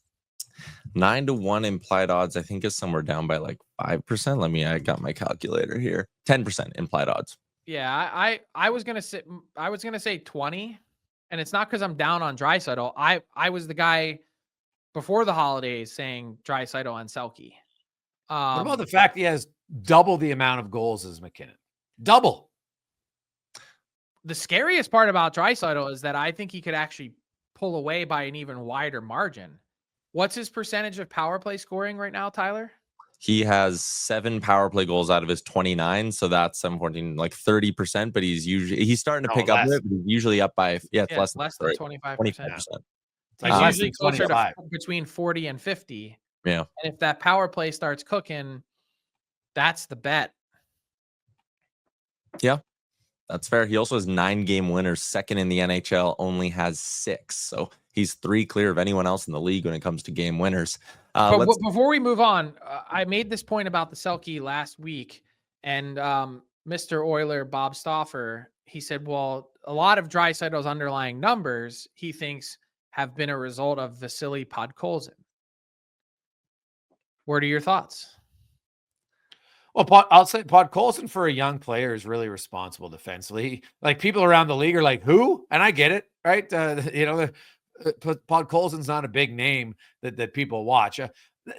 9-1 implied odds, I think, is somewhere down by like 5%. I got my calculator here. 10% implied odds. Yeah, I was gonna say 20, and it's not because I'm down on Draisaitl. I was the guy before the holidays saying Draisaitl and Selke. What about the fact he has double the amount of goals as McKinnon? Double. The scariest part about Draisaitl is that I think he could actually pull away by an even wider margin. What's his percentage of power play scoring right now, Tyler? He has 7 power play goals out of his 29, so that's 7-14, like 30%. But he's starting to pick up. But he's usually up by less than 25%. 25%. It's usually closer to between 40 and 50. Yeah. And if that power play starts cooking, that's the bet. Yeah, that's fair. He also has 9-game winners, second in the NHL, only has 6. So he's 3 clear of anyone else in the league when it comes to game winners. But before we move on, I made this point about the Selke last week, and Mr. Oiler, Bob Stauffer, he said, well, a lot of Draisaitl's underlying numbers, he thinks, have been a result of Vasily Podkolzin. What are your thoughts? Well, I'll say Podkolzin for a young player is really responsible defensively. Like, people around the league are like, who? And I get it, right? Podkolzin's not a big name that people watch.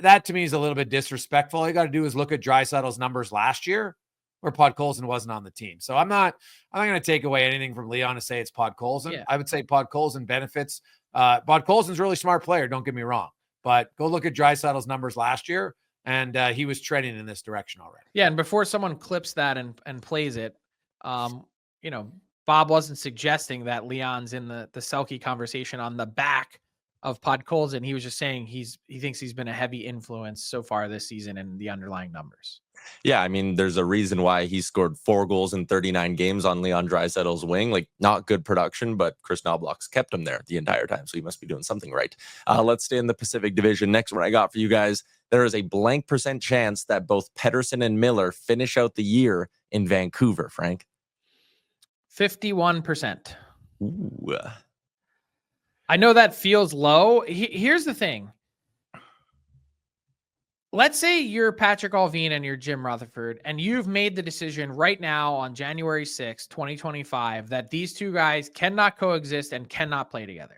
That to me is a little bit disrespectful. All you got to do is look at Draisaitl's numbers last year, where Podkolzin wasn't on the team. So I'm not going to take away anything from Leon to say it's Podkolzin. Yeah. I would say Podkolzin benefits. Podkolzin's a really smart player, don't get me wrong. But go look at Draisaitl's numbers last year, and he was trending in this direction already. Yeah, and before someone clips that and plays it, Bob wasn't suggesting that Leon's in the Selke conversation on the back of Podkolzin. He was just saying he thinks he's been a heavy influence so far this season in the underlying numbers. Yeah, I mean, there's a reason why he scored 4 goals in 39 games on Leon Draisaitl's wing. Like, not good production, but Chris Knobloch's kept him there the entire time, so he must be doing something right. Let's stay in the Pacific Division. Next one I got for you guys, there is a blank % chance that both Pettersson and Miller finish out the year in Vancouver, Frank. 51%. Ooh. I know that feels low. Here's the thing. Let's say you're Patrick Allvin and you're Jim Rutherford, and you've made the decision right now on January 6, 2025, that these two guys cannot coexist and cannot play together.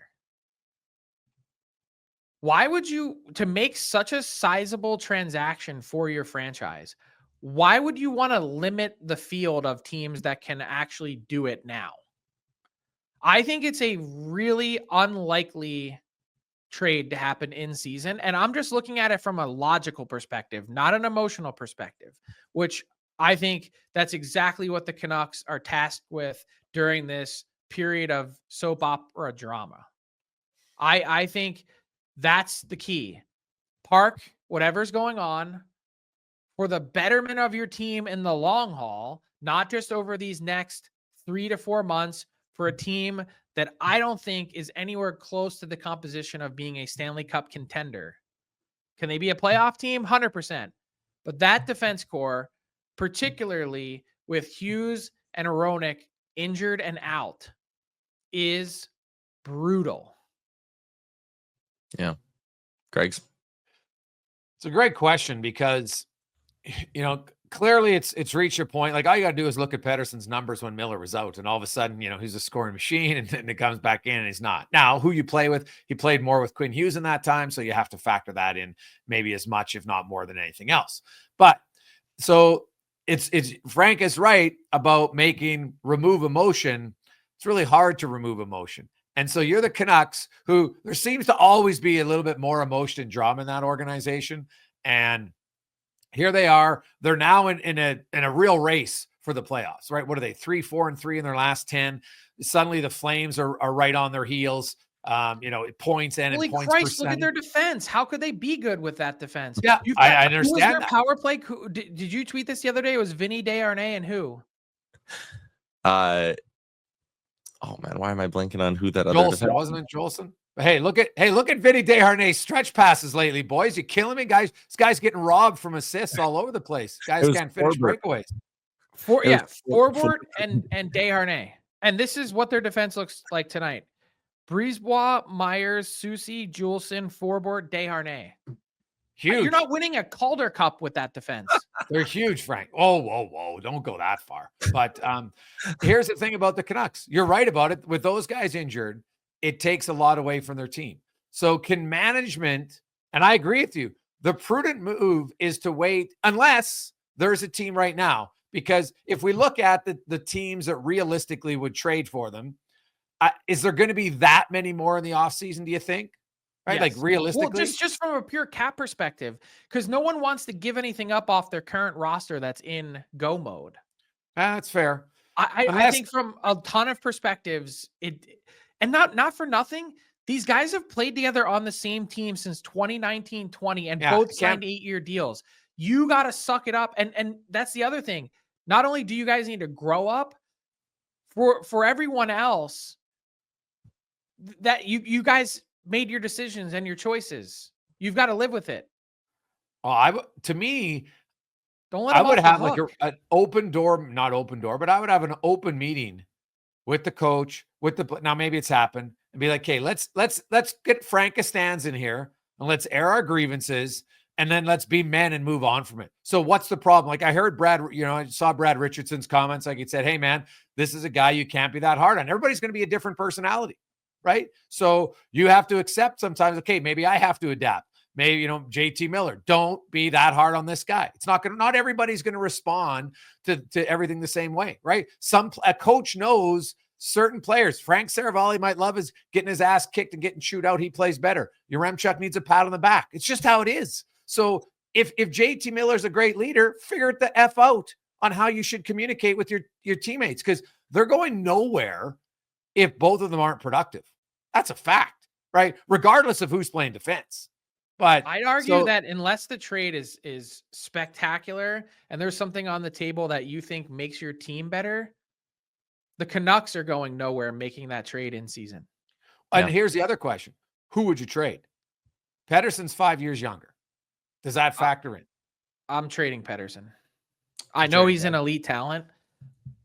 Why would you, to make such a sizable transaction for your franchise, why would you want to limit the field of teams that can actually do it now? I think it's a really unlikely trade to happen in season. And I'm just looking at it from a logical perspective, not an emotional perspective, which I think that's exactly what the Canucks are tasked with during this period of soap opera drama. I think that's the key. Park whatever's going on for the betterment of your team in the long haul, not just over these next 3 to 4 months, for a team that I don't think is anywhere close to the composition of being a Stanley Cup contender. Can they be a playoff team? 100%. But that defense core, particularly with Hughes and Aronik injured and out, is brutal. Yeah. Greg's. It's a great question because, clearly it's reached a point. Like, all you got to do is look at Pettersson's numbers when Miller was out, and all of a sudden, he's a scoring machine, and then it comes back in and he's not. Now, who you play with, he played more with Quinn Hughes in that time, so you have to factor that in maybe as much, if not more than anything else. But so it's Frank is right about remove emotion. It's really hard to remove emotion. And so you're the Canucks, who there seems to always be a little bit more emotion and drama in that organization. And here they are. They're now in a real race for the playoffs, right? What are they? 3-4-3 in their last 10. Suddenly the Flames are right on their heels. Points and Holy points Christ, percentage. Look at their defense. How could they be good with that defense? Yeah, I understand. Who was their power play? Did you tweet this the other day? It was Vinny Desharnais and who? Oh man, why am I blanking on who that Jolson, other defense? wasn't it Jolson? Hey, look at Vinny Desharnais stretch passes lately, boys. You killing me, guys. This guy's getting robbed from assists all over the place. Guys can't finish breakaways. Forward and Desharnais. And this is what their defense looks like tonight. Brisebois, Myers, Soucy, Juleson, Forbort, Desharnais. Huge. You're not winning a Calder Cup with that defense. They're huge, Frank. Oh, whoa. Don't go that far. But here's the thing about the Canucks. You're right about it. With those guys injured, it takes a lot away from their team. So can management, and I agree with you, the prudent move is to wait unless there's a team right now. Because if we look at the teams that realistically would trade for them, is there going to be that many more in the offseason, do you think? Right? Yes. Like, realistically? Well, just from a pure cap perspective, because no one wants to give anything up off their current roster that's in go mode. That's fair. I think from a ton of perspectives, and not for nothing, these guys have played together on the same team since 2019-20 and both signed 8-year deals. You got to suck it up. And that's the other thing. Not only do you guys need to grow up, for everyone else, that you guys made your decisions and your choices. You've got to live with it. To me, Don't let I them would off the have like hook. an open door, not open door, but I would have an open meeting with the coach, now maybe it's happened, and be like, "Okay, let's get Frankistans in here and let's air our grievances, and then let's be men and move on from it." So what's the problem? Like I heard Brad, I saw Brad Richardson's comments. Like he said, "Hey man, this is a guy you can't be that hard on. Everybody's going to be a different personality, right? So you have to accept sometimes. Okay, maybe I have to adapt. Maybe, JT Miller, don't be that hard on this guy. It's not everybody's going to respond to everything the same way, right? A coach knows certain players. Frank Saravalli might love his getting his ass kicked and getting chewed out. He plays better. Yaremchuk needs a pat on the back. It's just how it is. So if JT Miller's a great leader, figure it the F out on how you should communicate with your teammates, because they're going nowhere if both of them aren't productive. That's a fact, right? Regardless of who's playing defense. But I'd argue that unless the trade is spectacular and there's something on the table that you think makes your team better, the Canucks are going nowhere making that trade in season. And here's the other question. Who would you trade? Pettersson's 5 years younger. Does that factor in? I'm trading Pettersson. I know he's an elite talent,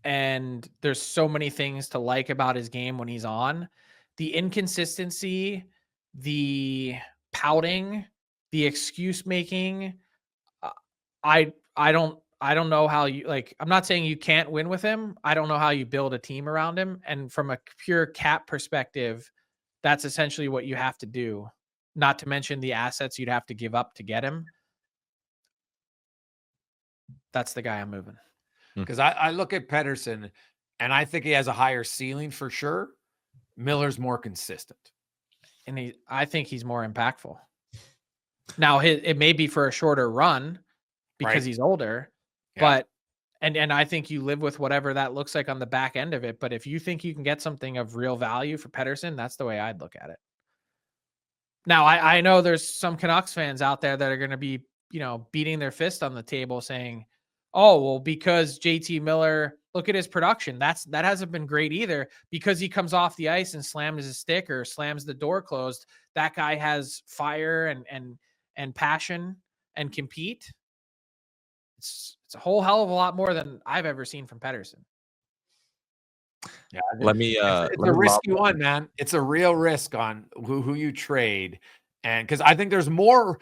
and there's so many things to like about his game when he's on. The inconsistency, the pouting, the excuse making. I don't know how you, like, I'm not saying you can't win with him. I don't know how you build a team around him. And from a pure cap perspective, that's essentially what you have to do. Not to mention the assets you'd have to give up to get him. That's the guy I'm moving. Because I look at Pettersson and I think he has a higher ceiling for sure. Miller's more consistent. And I think he's more impactful. Now, it may be for a shorter run because he's older, but and I think you live with whatever that looks like on the back end of it. But if you think you can get something of real value for Pettersson, that's the way I'd look at it. Now, I know there's some Canucks fans out there that are going to be, beating their fist on the table saying, "Oh, well, because JT Miller, look at his production. That hasn't been great either. Because he comes off the ice and slams his stick or slams the door closed, that guy has fire and passion and compete." It's a whole hell of a lot more than I've ever seen from Pettersson. Yeah, it's a risky one, man. It's a real risk on who you trade, and because I think there's more.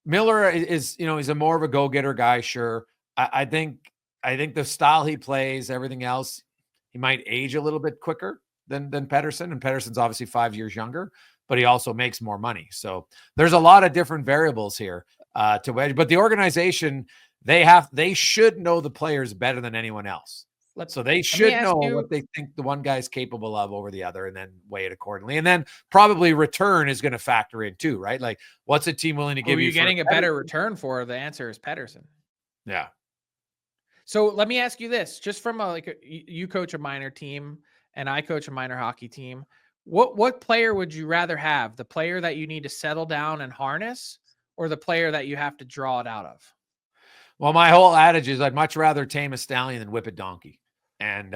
Miller is he's a more of a go-getter guy, sure. I think the style he plays, everything else, he might age a little bit quicker than Pettersson, and Pettersson's obviously 5 years younger, but he also makes more money. So there's a lot of different variables here to wedge. But the organization, they should know the players better than anyone else. So they should know what they think the one guy's capable of over the other, and then weigh it accordingly. And then probably return is going to factor in too, right? Like, what's a team willing to give you? You're getting a better return for? The answer is Pettersson. Yeah. So let me ask you this: just from you coach a minor team and I coach a minor hockey team, what player would you rather have? The player that you need to settle down and harness, or the player that you have to draw it out of? Well, my whole adage is I'd much rather tame a stallion than whip a donkey. And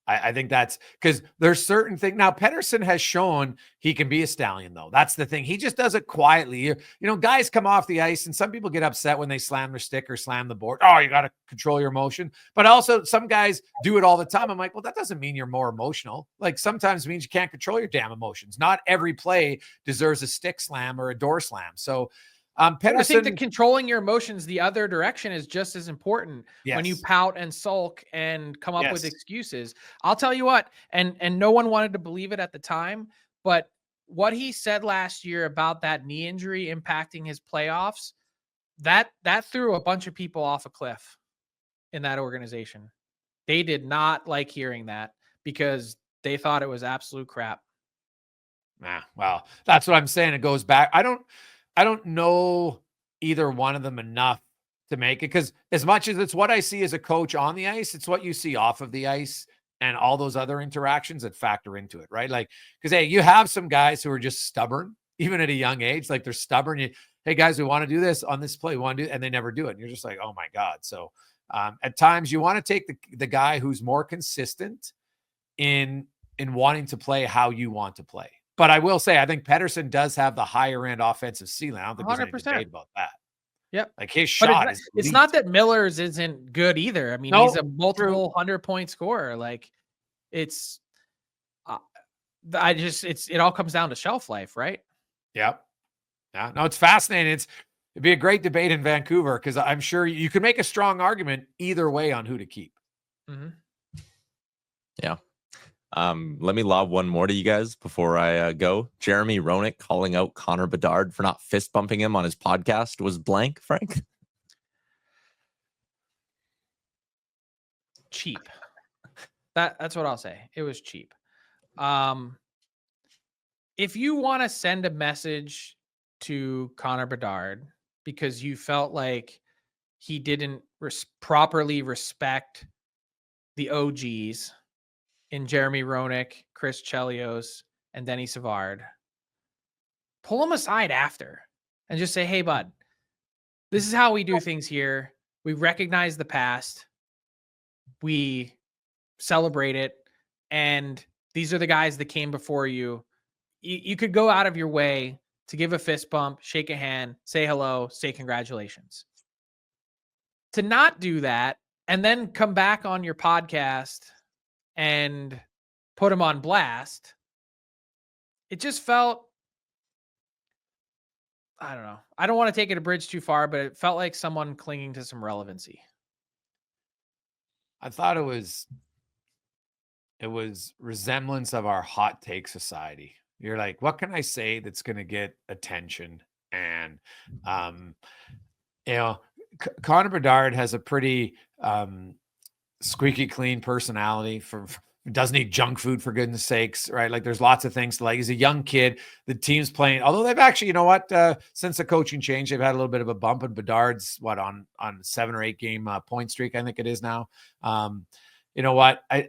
I think that's because there's certain things. Now, Pettersson has shown he can be a stallion, though. That's the thing. He just does it quietly. Guys come off the ice, and some people get upset when they slam their stick or slam the board. Oh, you got to control your emotion. But also, some guys do it all the time. I'm like, well, that doesn't mean you're more emotional. Like, sometimes it means you can't control your damn emotions. Not every play deserves a stick slam or a door slam. So, Pettersson, I think that controlling your emotions the other direction is just as important. When you pout and sulk and come up with excuses. I'll tell you what, and no one wanted to believe it at the time, but what he said last year about that knee injury impacting his playoffs, that threw a bunch of people off a cliff in that organization. They did not like hearing that because they thought it was absolute crap. Well, that's what I'm saying. It goes back. I don't know either one of them enough to make it, because as much as it's what I see as a coach on the ice, it's what you see off of the ice and all those other interactions that factor into it, right? Like, because, hey, you have some guys who are just stubborn, even at a young age. Like, they're stubborn. Hey, guys, we want to do this on this play. We want to do it, and they never do it. And you're just like, oh, my God. So At times, you want to take the guy who's more consistent in wanting to play how you want to play. But I will say, I think Pettersson does have the higher end offensive ceiling. I don't think there's any 100%. debate about that. Yep. Like his But shot is it's elite. not that Miller's isn't good either. I mean, No, he's a multiple true. 100-point scorer. Like it's, it all comes down to shelf life, right? Yep. Yeah. No, it's fascinating. It'd be a great debate in Vancouver because I'm sure you could make a strong argument either way on who to keep. Mm-hmm. Yeah. Let me lob one more to you guys before I go. Jeremy Roenick calling out Connor Bedard for not fist bumping him on his podcast was blank, Frank. Cheap. That's what I'll say. It was cheap. If you want to send a message to Connor Bedard because you felt like he didn't properly respect the OGs in Jeremy Roenick, Chris Chelios, and Denny Savard, pull him aside after and just say, hey, bud, this is how we do things here. We recognize the past. We celebrate it. And these are the guys that came before you. You could go out of your way to give a fist bump, shake a hand, say hello, say congratulations. To not do that and then come back on your podcast and put him on blast, it just felt, I don't know. I don't want to take it a bridge too far, but it felt like someone clinging to some relevancy. I thought it was resemblance of our hot take society. You're like, what can I say that's going to get attention? And, Connor Bedard has a pretty squeaky clean personality. Doesn't eat junk food, for goodness sakes, right? Like there's lots of things to like. He's a young kid. The team's playing, although they've actually, you know what, since the coaching change, they've had a little bit of a bump, and Bedard's on 7 or 8 game point streak, I think it is now. You know what? They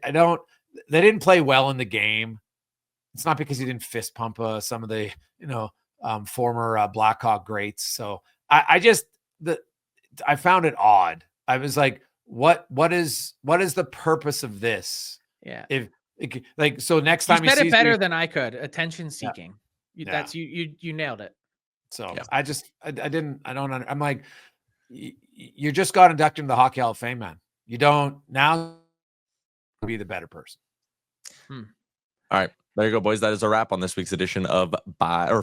didn't play well in the game. It's not because he didn't fist pump some of the, former Blackhawk greats. So I found it odd. I was like, what is the purpose of this? Yeah. So next time you said it better than I could. Attention seeking. Yeah. That's you nailed it. So yeah. I'm like, you just got inducted into the Hockey Hall of Fame, man. You don't now be the better person. All right. There you go, boys. That is a wrap on this week's edition of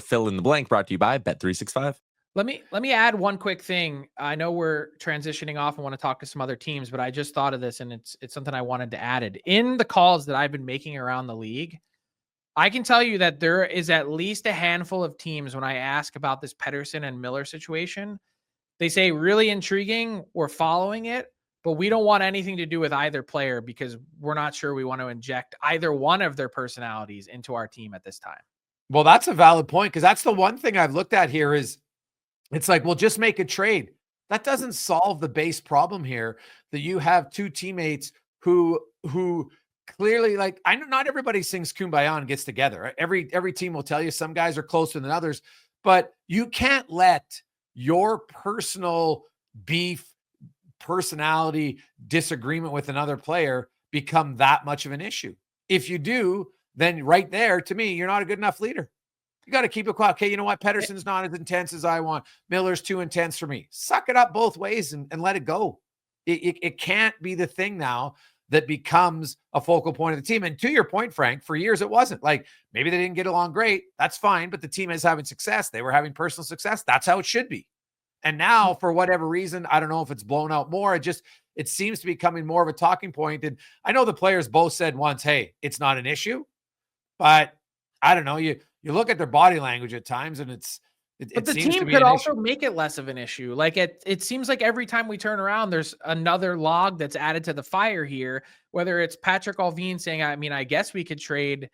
Fill in the Blank, brought to you by Bet365. Let me add one quick thing. I know we're transitioning off and want to talk to some other teams, but I just thought of this, and it's something I wanted to add it. In the calls that I've been making around the league, I can tell you that there is at least a handful of teams when I ask about this Pettersson and Miller situation, they say really intriguing, we're following it, but we don't want anything to do with either player because we're not sure we want to inject either one of their personalities into our team at this time. Well, that's a valid point, because that's the one thing I've looked at here is it's like, well, just make a trade. That doesn't solve the base problem here, that you have two teammates who clearly, like, I know not everybody sings Kumbaya and gets together. Every team will tell you some guys are closer than others, but you can't let your personal beef, personality, disagreement with another player become that much of an issue. If you do, then right there, to me, you're not a good enough leader. You got to keep it quiet. Okay, you know what? Pettersson's not as intense as I want. Miller's too intense for me. Suck it up both ways and let it go. It can't be the thing now that becomes a focal point of the team. And to your point, Frank, for years it wasn't. Like, maybe they didn't get along great. That's fine, but the team is having success. They were having personal success. That's how it should be. And now, for whatever reason, I don't know if it's blown out more. It seems to be becoming more of a talking point. And I know the players both said once, hey, it's not an issue. But I don't know. You look at their body language at times, and but the team could also make it less of an issue. Like it seems like every time we turn around, there's another log that's added to the fire here, whether it's Patrick Allvin saying, I guess we could trade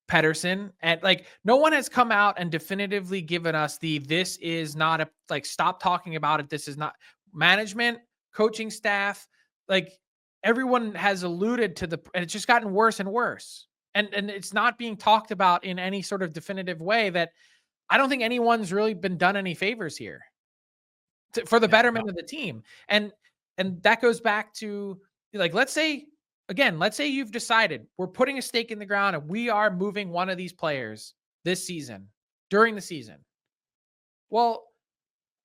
Pettersson, and like no one has come out and definitively given us this is not a, like, stop talking about it. This is not management, coaching staff. Like, everyone has alluded to and it's just gotten worse and worse. And it's not being talked about in any sort of definitive way, that I don't think anyone's really been done any favors here for the betterment of the team. And And that goes back to, like, let's say you've decided we're putting a stake in the ground and we are moving one of these players this season, during the season. Well,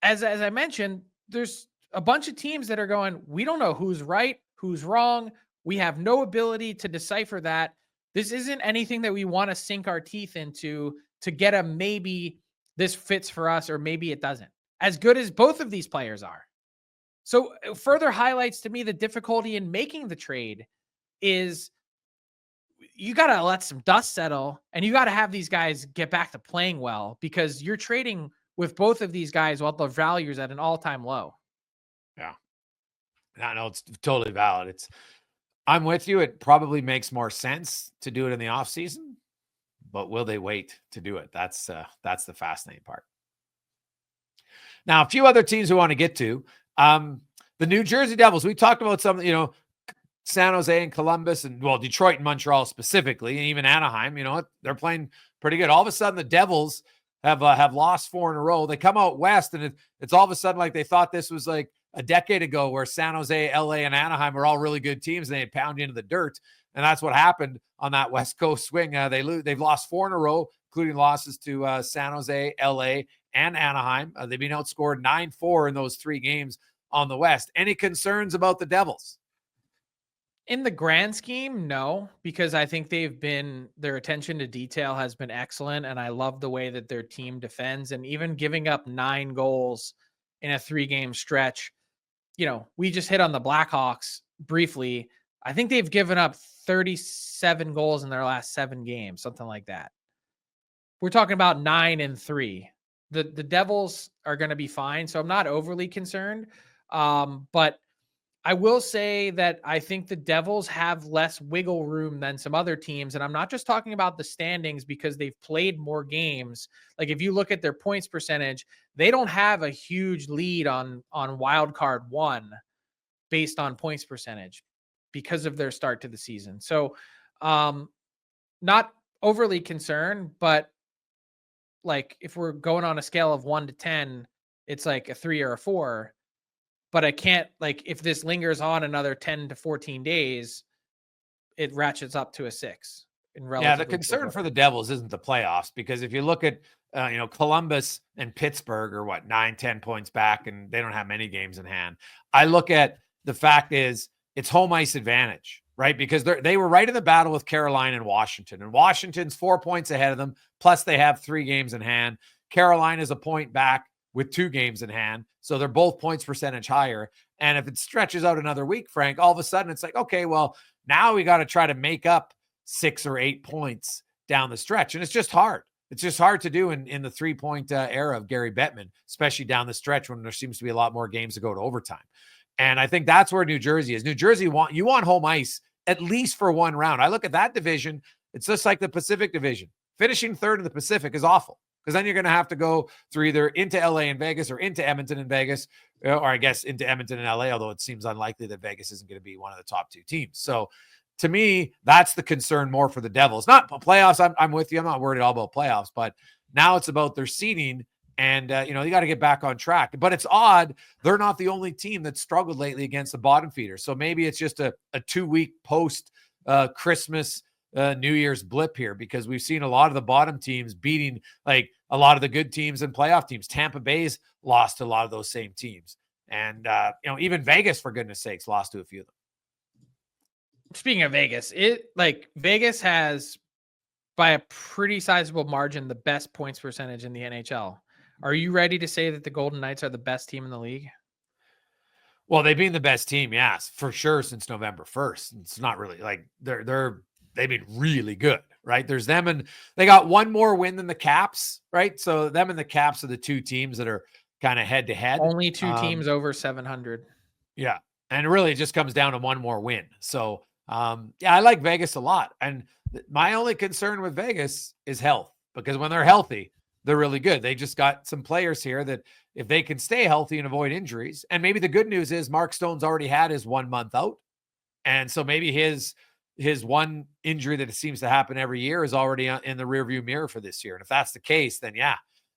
as I mentioned, there's a bunch of teams that are going, we don't know who's right, who's wrong. We have no ability to decipher that. This isn't anything that we want to sink our teeth into to get a maybe this fits for us or maybe it doesn't. As good as both of these players are. So further highlights to me the difficulty in making the trade is you got to let some dust settle and you got to have these guys get back to playing well, because you're trading with both of these guys while the value is at an all-time low. Yeah. No, it's totally valid. I'm with you. It probably makes more sense to do it in the off season, but will they wait to do it? That's the fascinating part. Now, a few other teams we want to get to. The New Jersey Devils. We talked about some, San Jose and Columbus and, well, Detroit and Montreal specifically, and even Anaheim, they're playing pretty good. All of a sudden the Devils have lost 4 in a row. They come out west and it's all of a sudden like they thought this was like a decade ago where San Jose, LA, and Anaheim were all really good teams and they had pounded into the dirt. And that's what happened on that West Coast swing. They've lost 4 in a row, including losses to San Jose, LA, and Anaheim. They've been outscored 9-4 in those 3 games on the West. Any concerns about the Devils? In the grand scheme, no, because I think their attention to detail has been excellent. And I love the way that their team defends, and even giving up 9 goals in a 3-game stretch. We just hit on the Blackhawks briefly. I think they've given up 37 goals in their last 7 games, something like that. We're talking about 9-3. The Devils are going to be fine. So I'm not overly concerned. But I will say that I think the Devils have less wiggle room than some other teams. And I'm not just talking about the standings because they've played more games. Like if you look at their points percentage, they don't have a huge lead on wild card 1 based on points percentage because of their start to the season. So not overly concerned, but like if we're going on a scale of 1 to 10, it's like a 3 or a 4. But I can't, like, if this lingers on another 10 to 14 days, it ratchets up to a 6. The concern for the Devils isn't the playoffs, because if you look at, Columbus and Pittsburgh are 9-10 points back, and they don't have many games in hand. I look at the fact is it's home ice advantage, right? Because they were right in the battle with Carolina and Washington's 4 points ahead of them. Plus they have 3 games in hand. Carolina's a point back with 2 games in hand. So they're both points percentage higher. And if it stretches out another week, Frank, all of a sudden it's like, okay, well, now we got to try to make up 6 or 8 points down the stretch. And it's just hard. It's just hard to do in the 3-point era of Gary Bettman, especially down the stretch when there seems to be a lot more games to go to overtime. And I think that's where New Jersey is. New Jersey, you want home ice at least for 1 round. I look at that division. It's just like the Pacific Division. Finishing 3rd in the Pacific is awful, because then you're going to have to go through either into LA and Vegas or into Edmonton and Vegas, or I guess into Edmonton and LA, although it seems unlikely that Vegas isn't going to be one of the top 2 teams. So to me, that's the concern more for the Devils. Not playoffs. I'm with you. I'm not worried at all about playoffs, but now it's about their seeding, and you got to get back on track. But it's odd. They're not the only team that's struggled lately against the bottom feeders. So maybe it's just a 2-week post Christmas New Year's blip here, because we've seen a lot of the bottom teams beating like a lot of the good teams and playoff teams. Tampa Bay's lost to a lot of those same teams. And, even Vegas, for goodness sakes, lost to a few of them. Speaking of Vegas, Vegas has, by a pretty sizable margin, the best points percentage in the NHL. Are you ready to say that the Golden Knights are the best team in the league? Well, they've been the best team, yes, for sure, since November 1st. It's not really like they've been really good, right? There's them, and they got 1 more win than the Caps, right? So them and the Caps are the 2 teams that are kind of head to head. Only 2 teams over 700. Yeah. And really it just comes down to 1 more win. So I like Vegas a lot. And my only concern with Vegas is health, because when they're healthy, they're really good. They just got some players here that if they can stay healthy and avoid injuries, and maybe the good news is Mark Stone's already had his 1 month out. And so maybe his one injury that seems to happen every year is already in the rearview mirror for this year. And if that's the case, then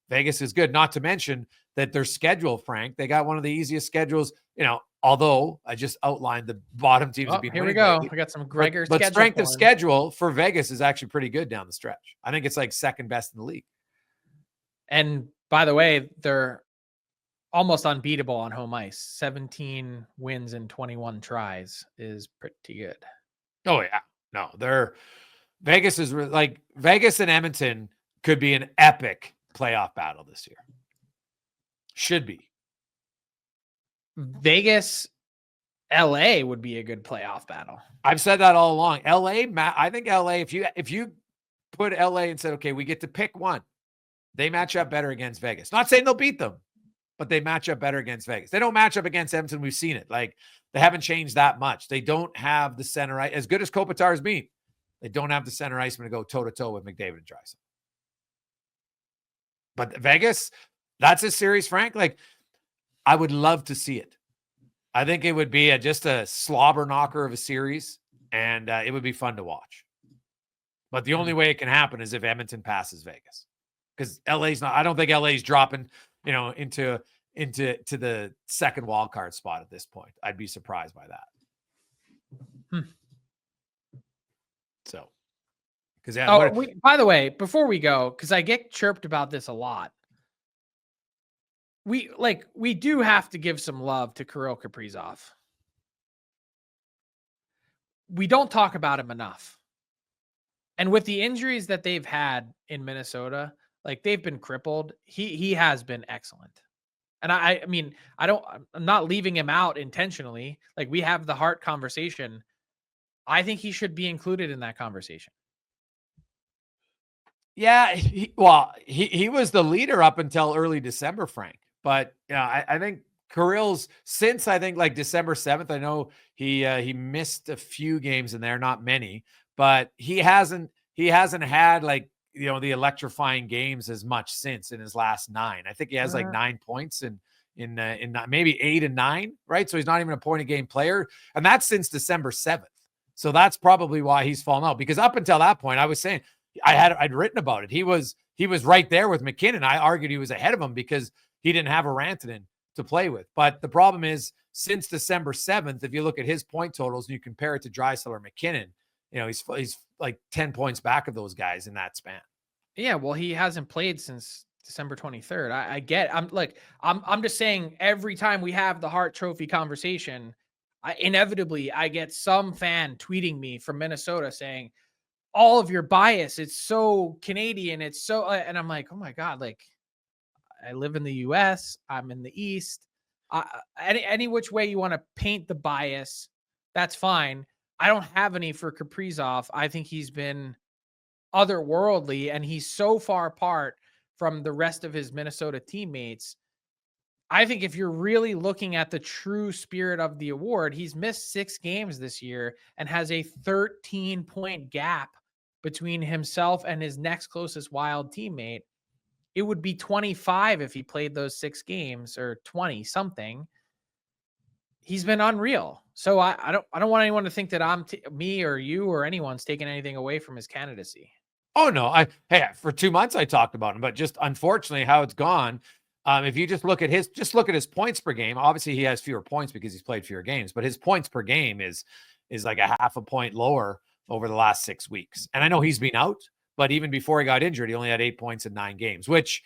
Vegas is good. Not to mention that their schedule, Frank, they got one of the easiest schedules, although I just outlined the bottom teams have been Here we winning go. lately. We got some Gregor But schedule strength of porn. schedule for Vegas is actually pretty good down the stretch. I think it's like second best in the league. And by the way, they're almost unbeatable on home ice. 17 wins and 21 tries is pretty good. Oh yeah. No, Vegas is like Vegas and Edmonton could be an epic playoff battle this year. Should be. Vegas, LA would be a good playoff battle. I've said that all along. I think LA, if you put LA and said, okay, we get to pick one, they match up better against Vegas. Not saying they'll beat them, but they match up better against Vegas. They don't match up against Edmonton. We've seen it. Like, they haven't changed that much. They don't have the center ice. As good as Kopitar's been, they don't have the center iceman to go toe-to-toe with McDavid and Draisaitl. But Vegas, that's a series, Frank. Like, I would love to see it. I think it would be just a slobber knocker of a series, and it would be fun to watch. But the only way it can happen is if Edmonton passes Vegas, because LA's not. I don't think LA's dropping, into the second wild card spot at this point. I'd be surprised by that. So, because by the way, before we go, because I get chirped about this a lot. We do have to give some love to Kirill Kaprizov. We don't talk about him enough. And with the injuries that they've had in Minnesota, like, they've been crippled. He has been excellent. And I'm not leaving him out intentionally. Like, we have the Hart conversation. I think he should be included in that conversation. Yeah, he was the leader up until early December, Frank. But I think Kirill's since like December 7th. I know he missed a few games in there, not many, but he hasn't had like the electrifying games as much since in his last 9. I think he has like 9 points in maybe 8 and 9, right? So he's not even a point a game player, and that's since December 7th. So that's probably why he's fallen out, because up until that point, I was saying I'd written about it. He was right there with McKinnon. I argued he was ahead of him because he didn't have a Rantanen to play with. But the problem is, since December 7th, if you look at his point totals and you compare it to Draisaitl or McKinnon, he's like 10 points back of those guys in that span. Yeah, well, he hasn't played since December 23rd. I get. I'm just saying, every time we have the Hart Trophy conversation, inevitably I get some fan tweeting me from Minnesota saying, all of your bias, it's so Canadian, it's so, and I'm like, oh my God, like, I live in the US, I'm in the East. Any which way you want to paint the bias, that's fine. I don't have any for Kaprizov. I think he's been otherworldly, and he's so far apart from the rest of his Minnesota teammates. I think if you're really looking at the true spirit of the award, he's missed 6 games this year and has a 13-point gap between himself and his next closest Wild teammate. It would be 25 if he played those 6 games, or 20 something. He's been unreal. So I don't want anyone to think that me or you or anyone's taking anything away from his candidacy. Oh no. For 2 months I talked about him, but just unfortunately how it's gone. If you just look at his points per game, obviously he has fewer points because he's played fewer games, but his points per game is like a half a point lower over the last 6 weeks. And I know he's been out, but even before he got injured, he only had 8 points in 9 games, which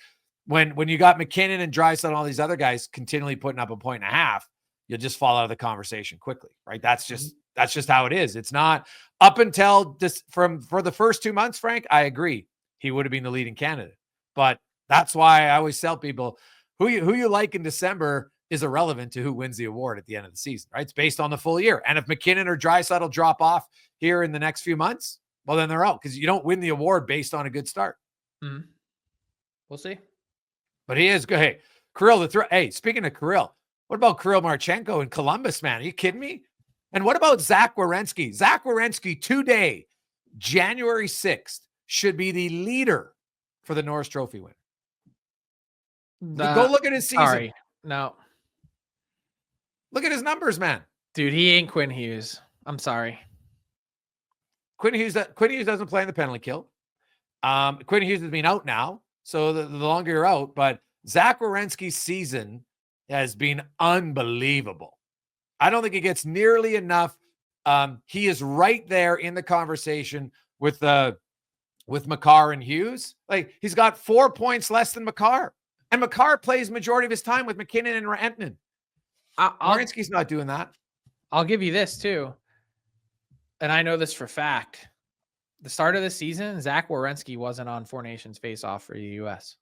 when you got McKinnon and Draisaitl and all these other guys continually putting up 1.5 points, you'll just fall out of the conversation quickly, right? That's just how it is. It's not up until this for the first 2 months, Frank, I agree. He would have been the leading candidate, but that's why I always tell people who you like in December is irrelevant to who wins the award at the end of the season, right? It's based on the full year. And if McKinnon or Draisaitl drop off here in the next few months, well, then they're out, because you don't win the award based on a good start. Mm-hmm. We'll see. But he is good. Hey, Kirill, hey, speaking of Kirill, what about Kirill Marchenko in Columbus, man? Are you kidding me? And what about Zach Werenski? Zach Werenski today, January 6th, should be the leader for the Norris Trophy winner. Go look at his season. Sorry. No. Look at his numbers, man. Dude, he ain't Quinn Hughes. I'm sorry. Quinn Hughes doesn't play in the penalty kill. Quinn Hughes has been out now, So the longer you're out, but Zach Werenski's season has been unbelievable. I don't think he gets nearly enough. He is right there in the conversation with Makar and Hughes. Like, he's got 4 points less than Makar. And Makar plays majority of his time with McKinnon and Rantanen. Werenski's not doing that. I'll give you this too. And I know this for fact. The start of the season, Zach Werenski wasn't on Four Nations face-off for the U.S.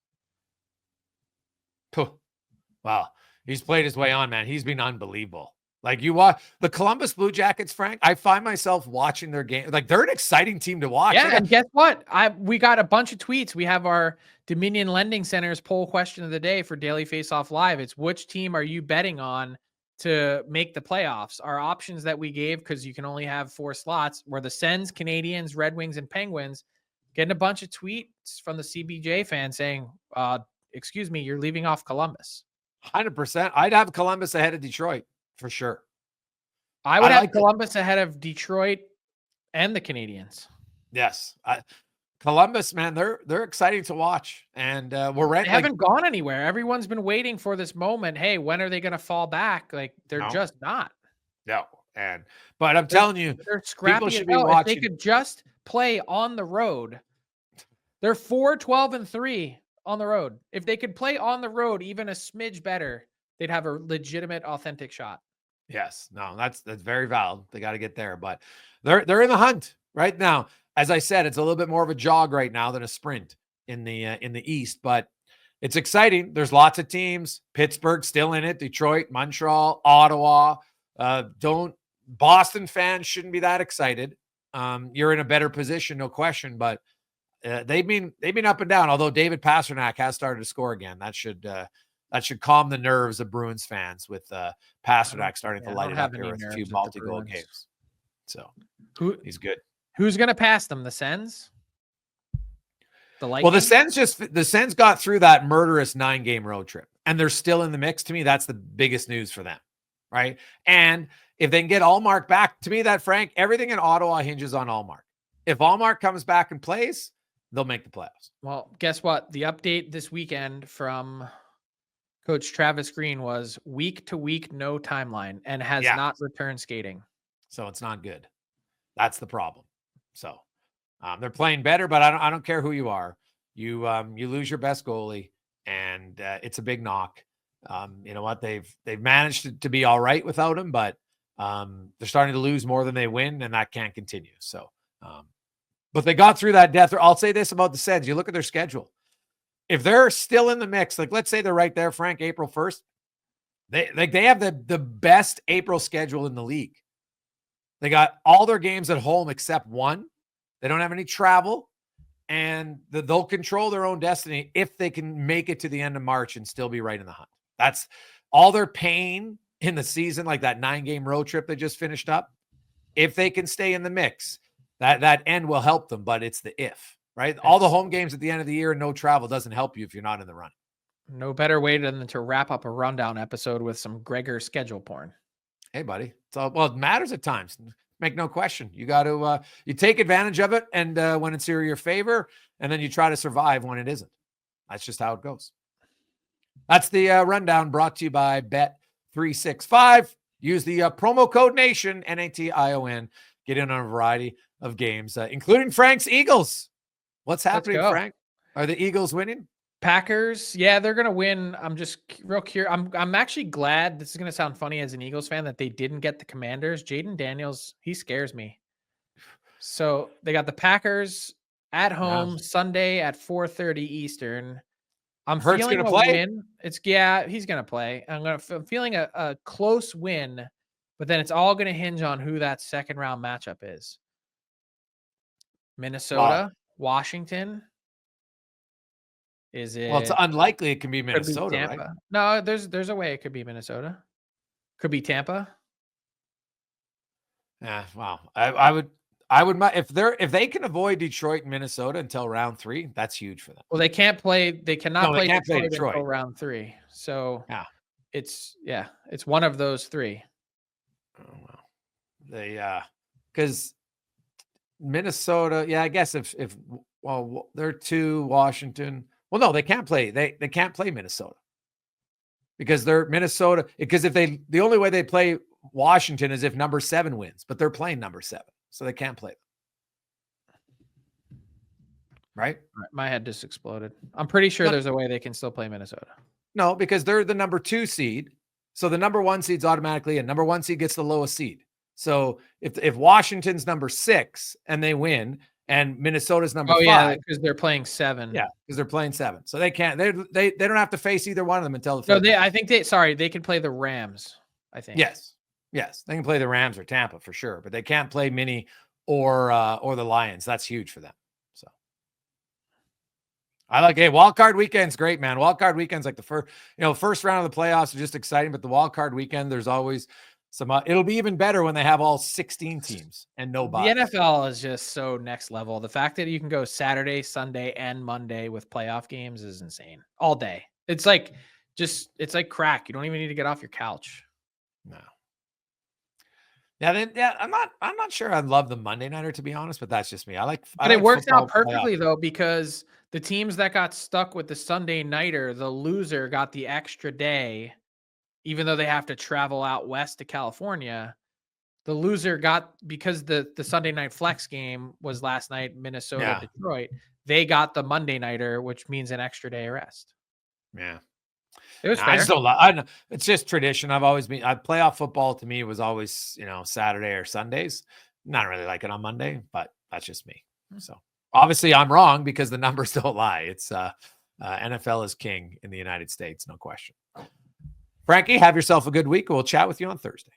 Wow. He's played his way on, man. He's been unbelievable. Like, you watch the Columbus Blue Jackets, Frank, I find myself watching their game. Like, they're an exciting team to watch. Yeah, and guess what? We got a bunch of tweets. We have our Dominion Lending Center's poll question of the day for Daily Faceoff Live. It's, which team are you betting on to make the playoffs? Our options that we gave, because you can only have 4 slots, were the Sens, Canadians, Red Wings, and Penguins. Getting a bunch of tweets from the CBJ fans saying, excuse me, you're leaving off Columbus. 100%. I'd have Columbus ahead of Detroit for sure. I would have Columbus ahead of Detroit and the Canadians. Yes. Columbus, man, they're exciting to watch. And they haven't gone anywhere. Everyone's been waiting for this moment. Hey, when are they going to fall back? Like, they're just not. No. But I'm telling you, they're scrappy. Should be watching. If they could just play on the road. They're 4-12-3 on the road. If they could play on the road even a smidge better, they'd have a legitimate, authentic shot. Yes. No, that's very valid. They got to get there, but they're in the hunt right now. As I said, it's a little bit more of a jog right now than a sprint in the East, but it's exciting. There's lots of teams. Pittsburgh still in it. Detroit, Montreal, Ottawa. Boston fans shouldn't be that excited. You're in a better position, no question, but they've been up and down. Although David Pastrnak has started to score again, that should calm the nerves of Bruins fans with Pastrnak starting to light it up here with a few multi-goal games. So he's good. Who's going to pass them? The Sens? The Lightning? Well, the Sens got through that murderous 9-game road trip, and they're still in the mix. To me, that's the biggest news for them, right? And if they can get Allmark back, to me, that Frank, everything in Ottawa hinges on Allmark. If Allmark comes back and plays, they'll make the playoffs. Well, guess what? The update this weekend from Coach Travis Green was week to week, no timeline, and has not returned skating. So it's not good. That's the problem. So they're playing better, but I don't care who you are. You lose your best goalie, and it's a big knock. You know what? They've managed to be all right without him, but they're starting to lose more than they win, and that can't continue. So, but they got through that death. I'll say this about the Sens. You look at their schedule. If they're still in the mix, like let's say they're right there, Frank, April 1st, they have the best April schedule in the league. They got all their games at home except one. They don't have any travel, and they'll control their own destiny if they can make it to the end of March and still be right in the hunt. That's all their pain in the season, like that 9-game road trip they just finished up. If they can stay in the mix, that end will help them, but it's the if, right? All the home games at the end of the year and no travel doesn't help you if you're not in the run. No better way than to wrap up a rundown episode with some Gregor schedule porn. Hey, buddy. It matters at times. Make no question. You got to you take advantage of it, and when it's in your favor, and then you try to survive when it isn't. That's just how it goes. That's the rundown brought to you by Bet365. Use the promo code NATION, NATION. Get in on a variety of games, including Frank's Eagles. What's happening, Frank? Are the Eagles winning? Packers, yeah, they're gonna win. I'm just real curious. I'm actually glad. This is gonna sound funny as an Eagles fan that they didn't get the Commanders. Jaden Daniels, he scares me. So they got the Packers at home Sunday at 4:30 Eastern. I'm Hurt's feeling gonna a play. win. He's gonna play. I'm feeling a close win, but then it's all gonna hinge on who that second round matchup is. Minnesota, Washington. Is it? Well, it's unlikely it can be Minnesota, be Tampa. Right? No, there's a way it could be Minnesota. Could be Tampa. Yeah, wow. I would if they can avoid Detroit and Minnesota until round 3, that's huge for them. Well, they cannot play Detroit until round 3. So it's one of those 3. Oh well. They because Minnesota, I guess if they're 2, Washington, Well, no, they can't play. They can't play Minnesota because they're Minnesota. Because the only way they play Washington is if number 7 wins, but they're playing number 7, so they can't play them. Right? My head just exploded. I'm pretty sure there's a way they can still play Minnesota. No, because they're the number 2 seed. So the number 1 seed's automatically in. Number 1 seed gets the lowest seed. So if Washington's number 6 and they win, and Minnesota's number 5, yeah, because they're playing 7. Yeah, because they're playing 7, so they can't. They don't have to face either one of them until the. No, I think they can play the Rams. I think. Yes, they can play the Rams or Tampa for sure, but they can't play Mini or the Lions. That's huge for them. So I like wild card weekend's great, man. Wild card weekend's like the first round of the playoffs are just exciting, but the wild card weekend there's always some. It'll be even better when they have all 16 teams and no buys. The NFL is just so next level. The fact that you can go Saturday, Sunday, and Monday with playoff games is insane. All day. It's like crack. You don't even need to get off your couch. No. I'm not sure I love the Monday nighter, to be honest, but that's just me. But it works out perfectly though, because the teams that got stuck with the Sunday nighter, the loser got the extra day, even though they have to travel out west to California. The loser got, because the Sunday night flex game was last night, Minnesota, Detroit. They got the Monday nighter, which means an extra day of rest. Yeah. It was fair. I just don't like. It's just tradition. I've always been. Playoff football to me was always Saturday or Sundays. Not really like it on Monday, but that's just me. So obviously I'm wrong because the numbers don't lie. It's NFL is king in the United States, no question. Frankie, have yourself a good week. We'll chat with you on Thursday.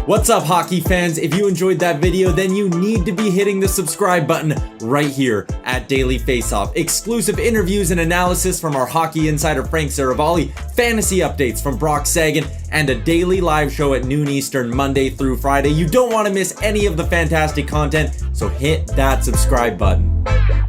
What's up, hockey fans? If you enjoyed that video, then you need to be hitting the subscribe button right here at Daily Faceoff. Exclusive interviews and analysis from our hockey insider Frank Vatrano, fantasy updates from Brock Sagan, and a daily live show at noon Eastern Monday through Friday. You don't want to miss any of the fantastic content, so hit that subscribe button.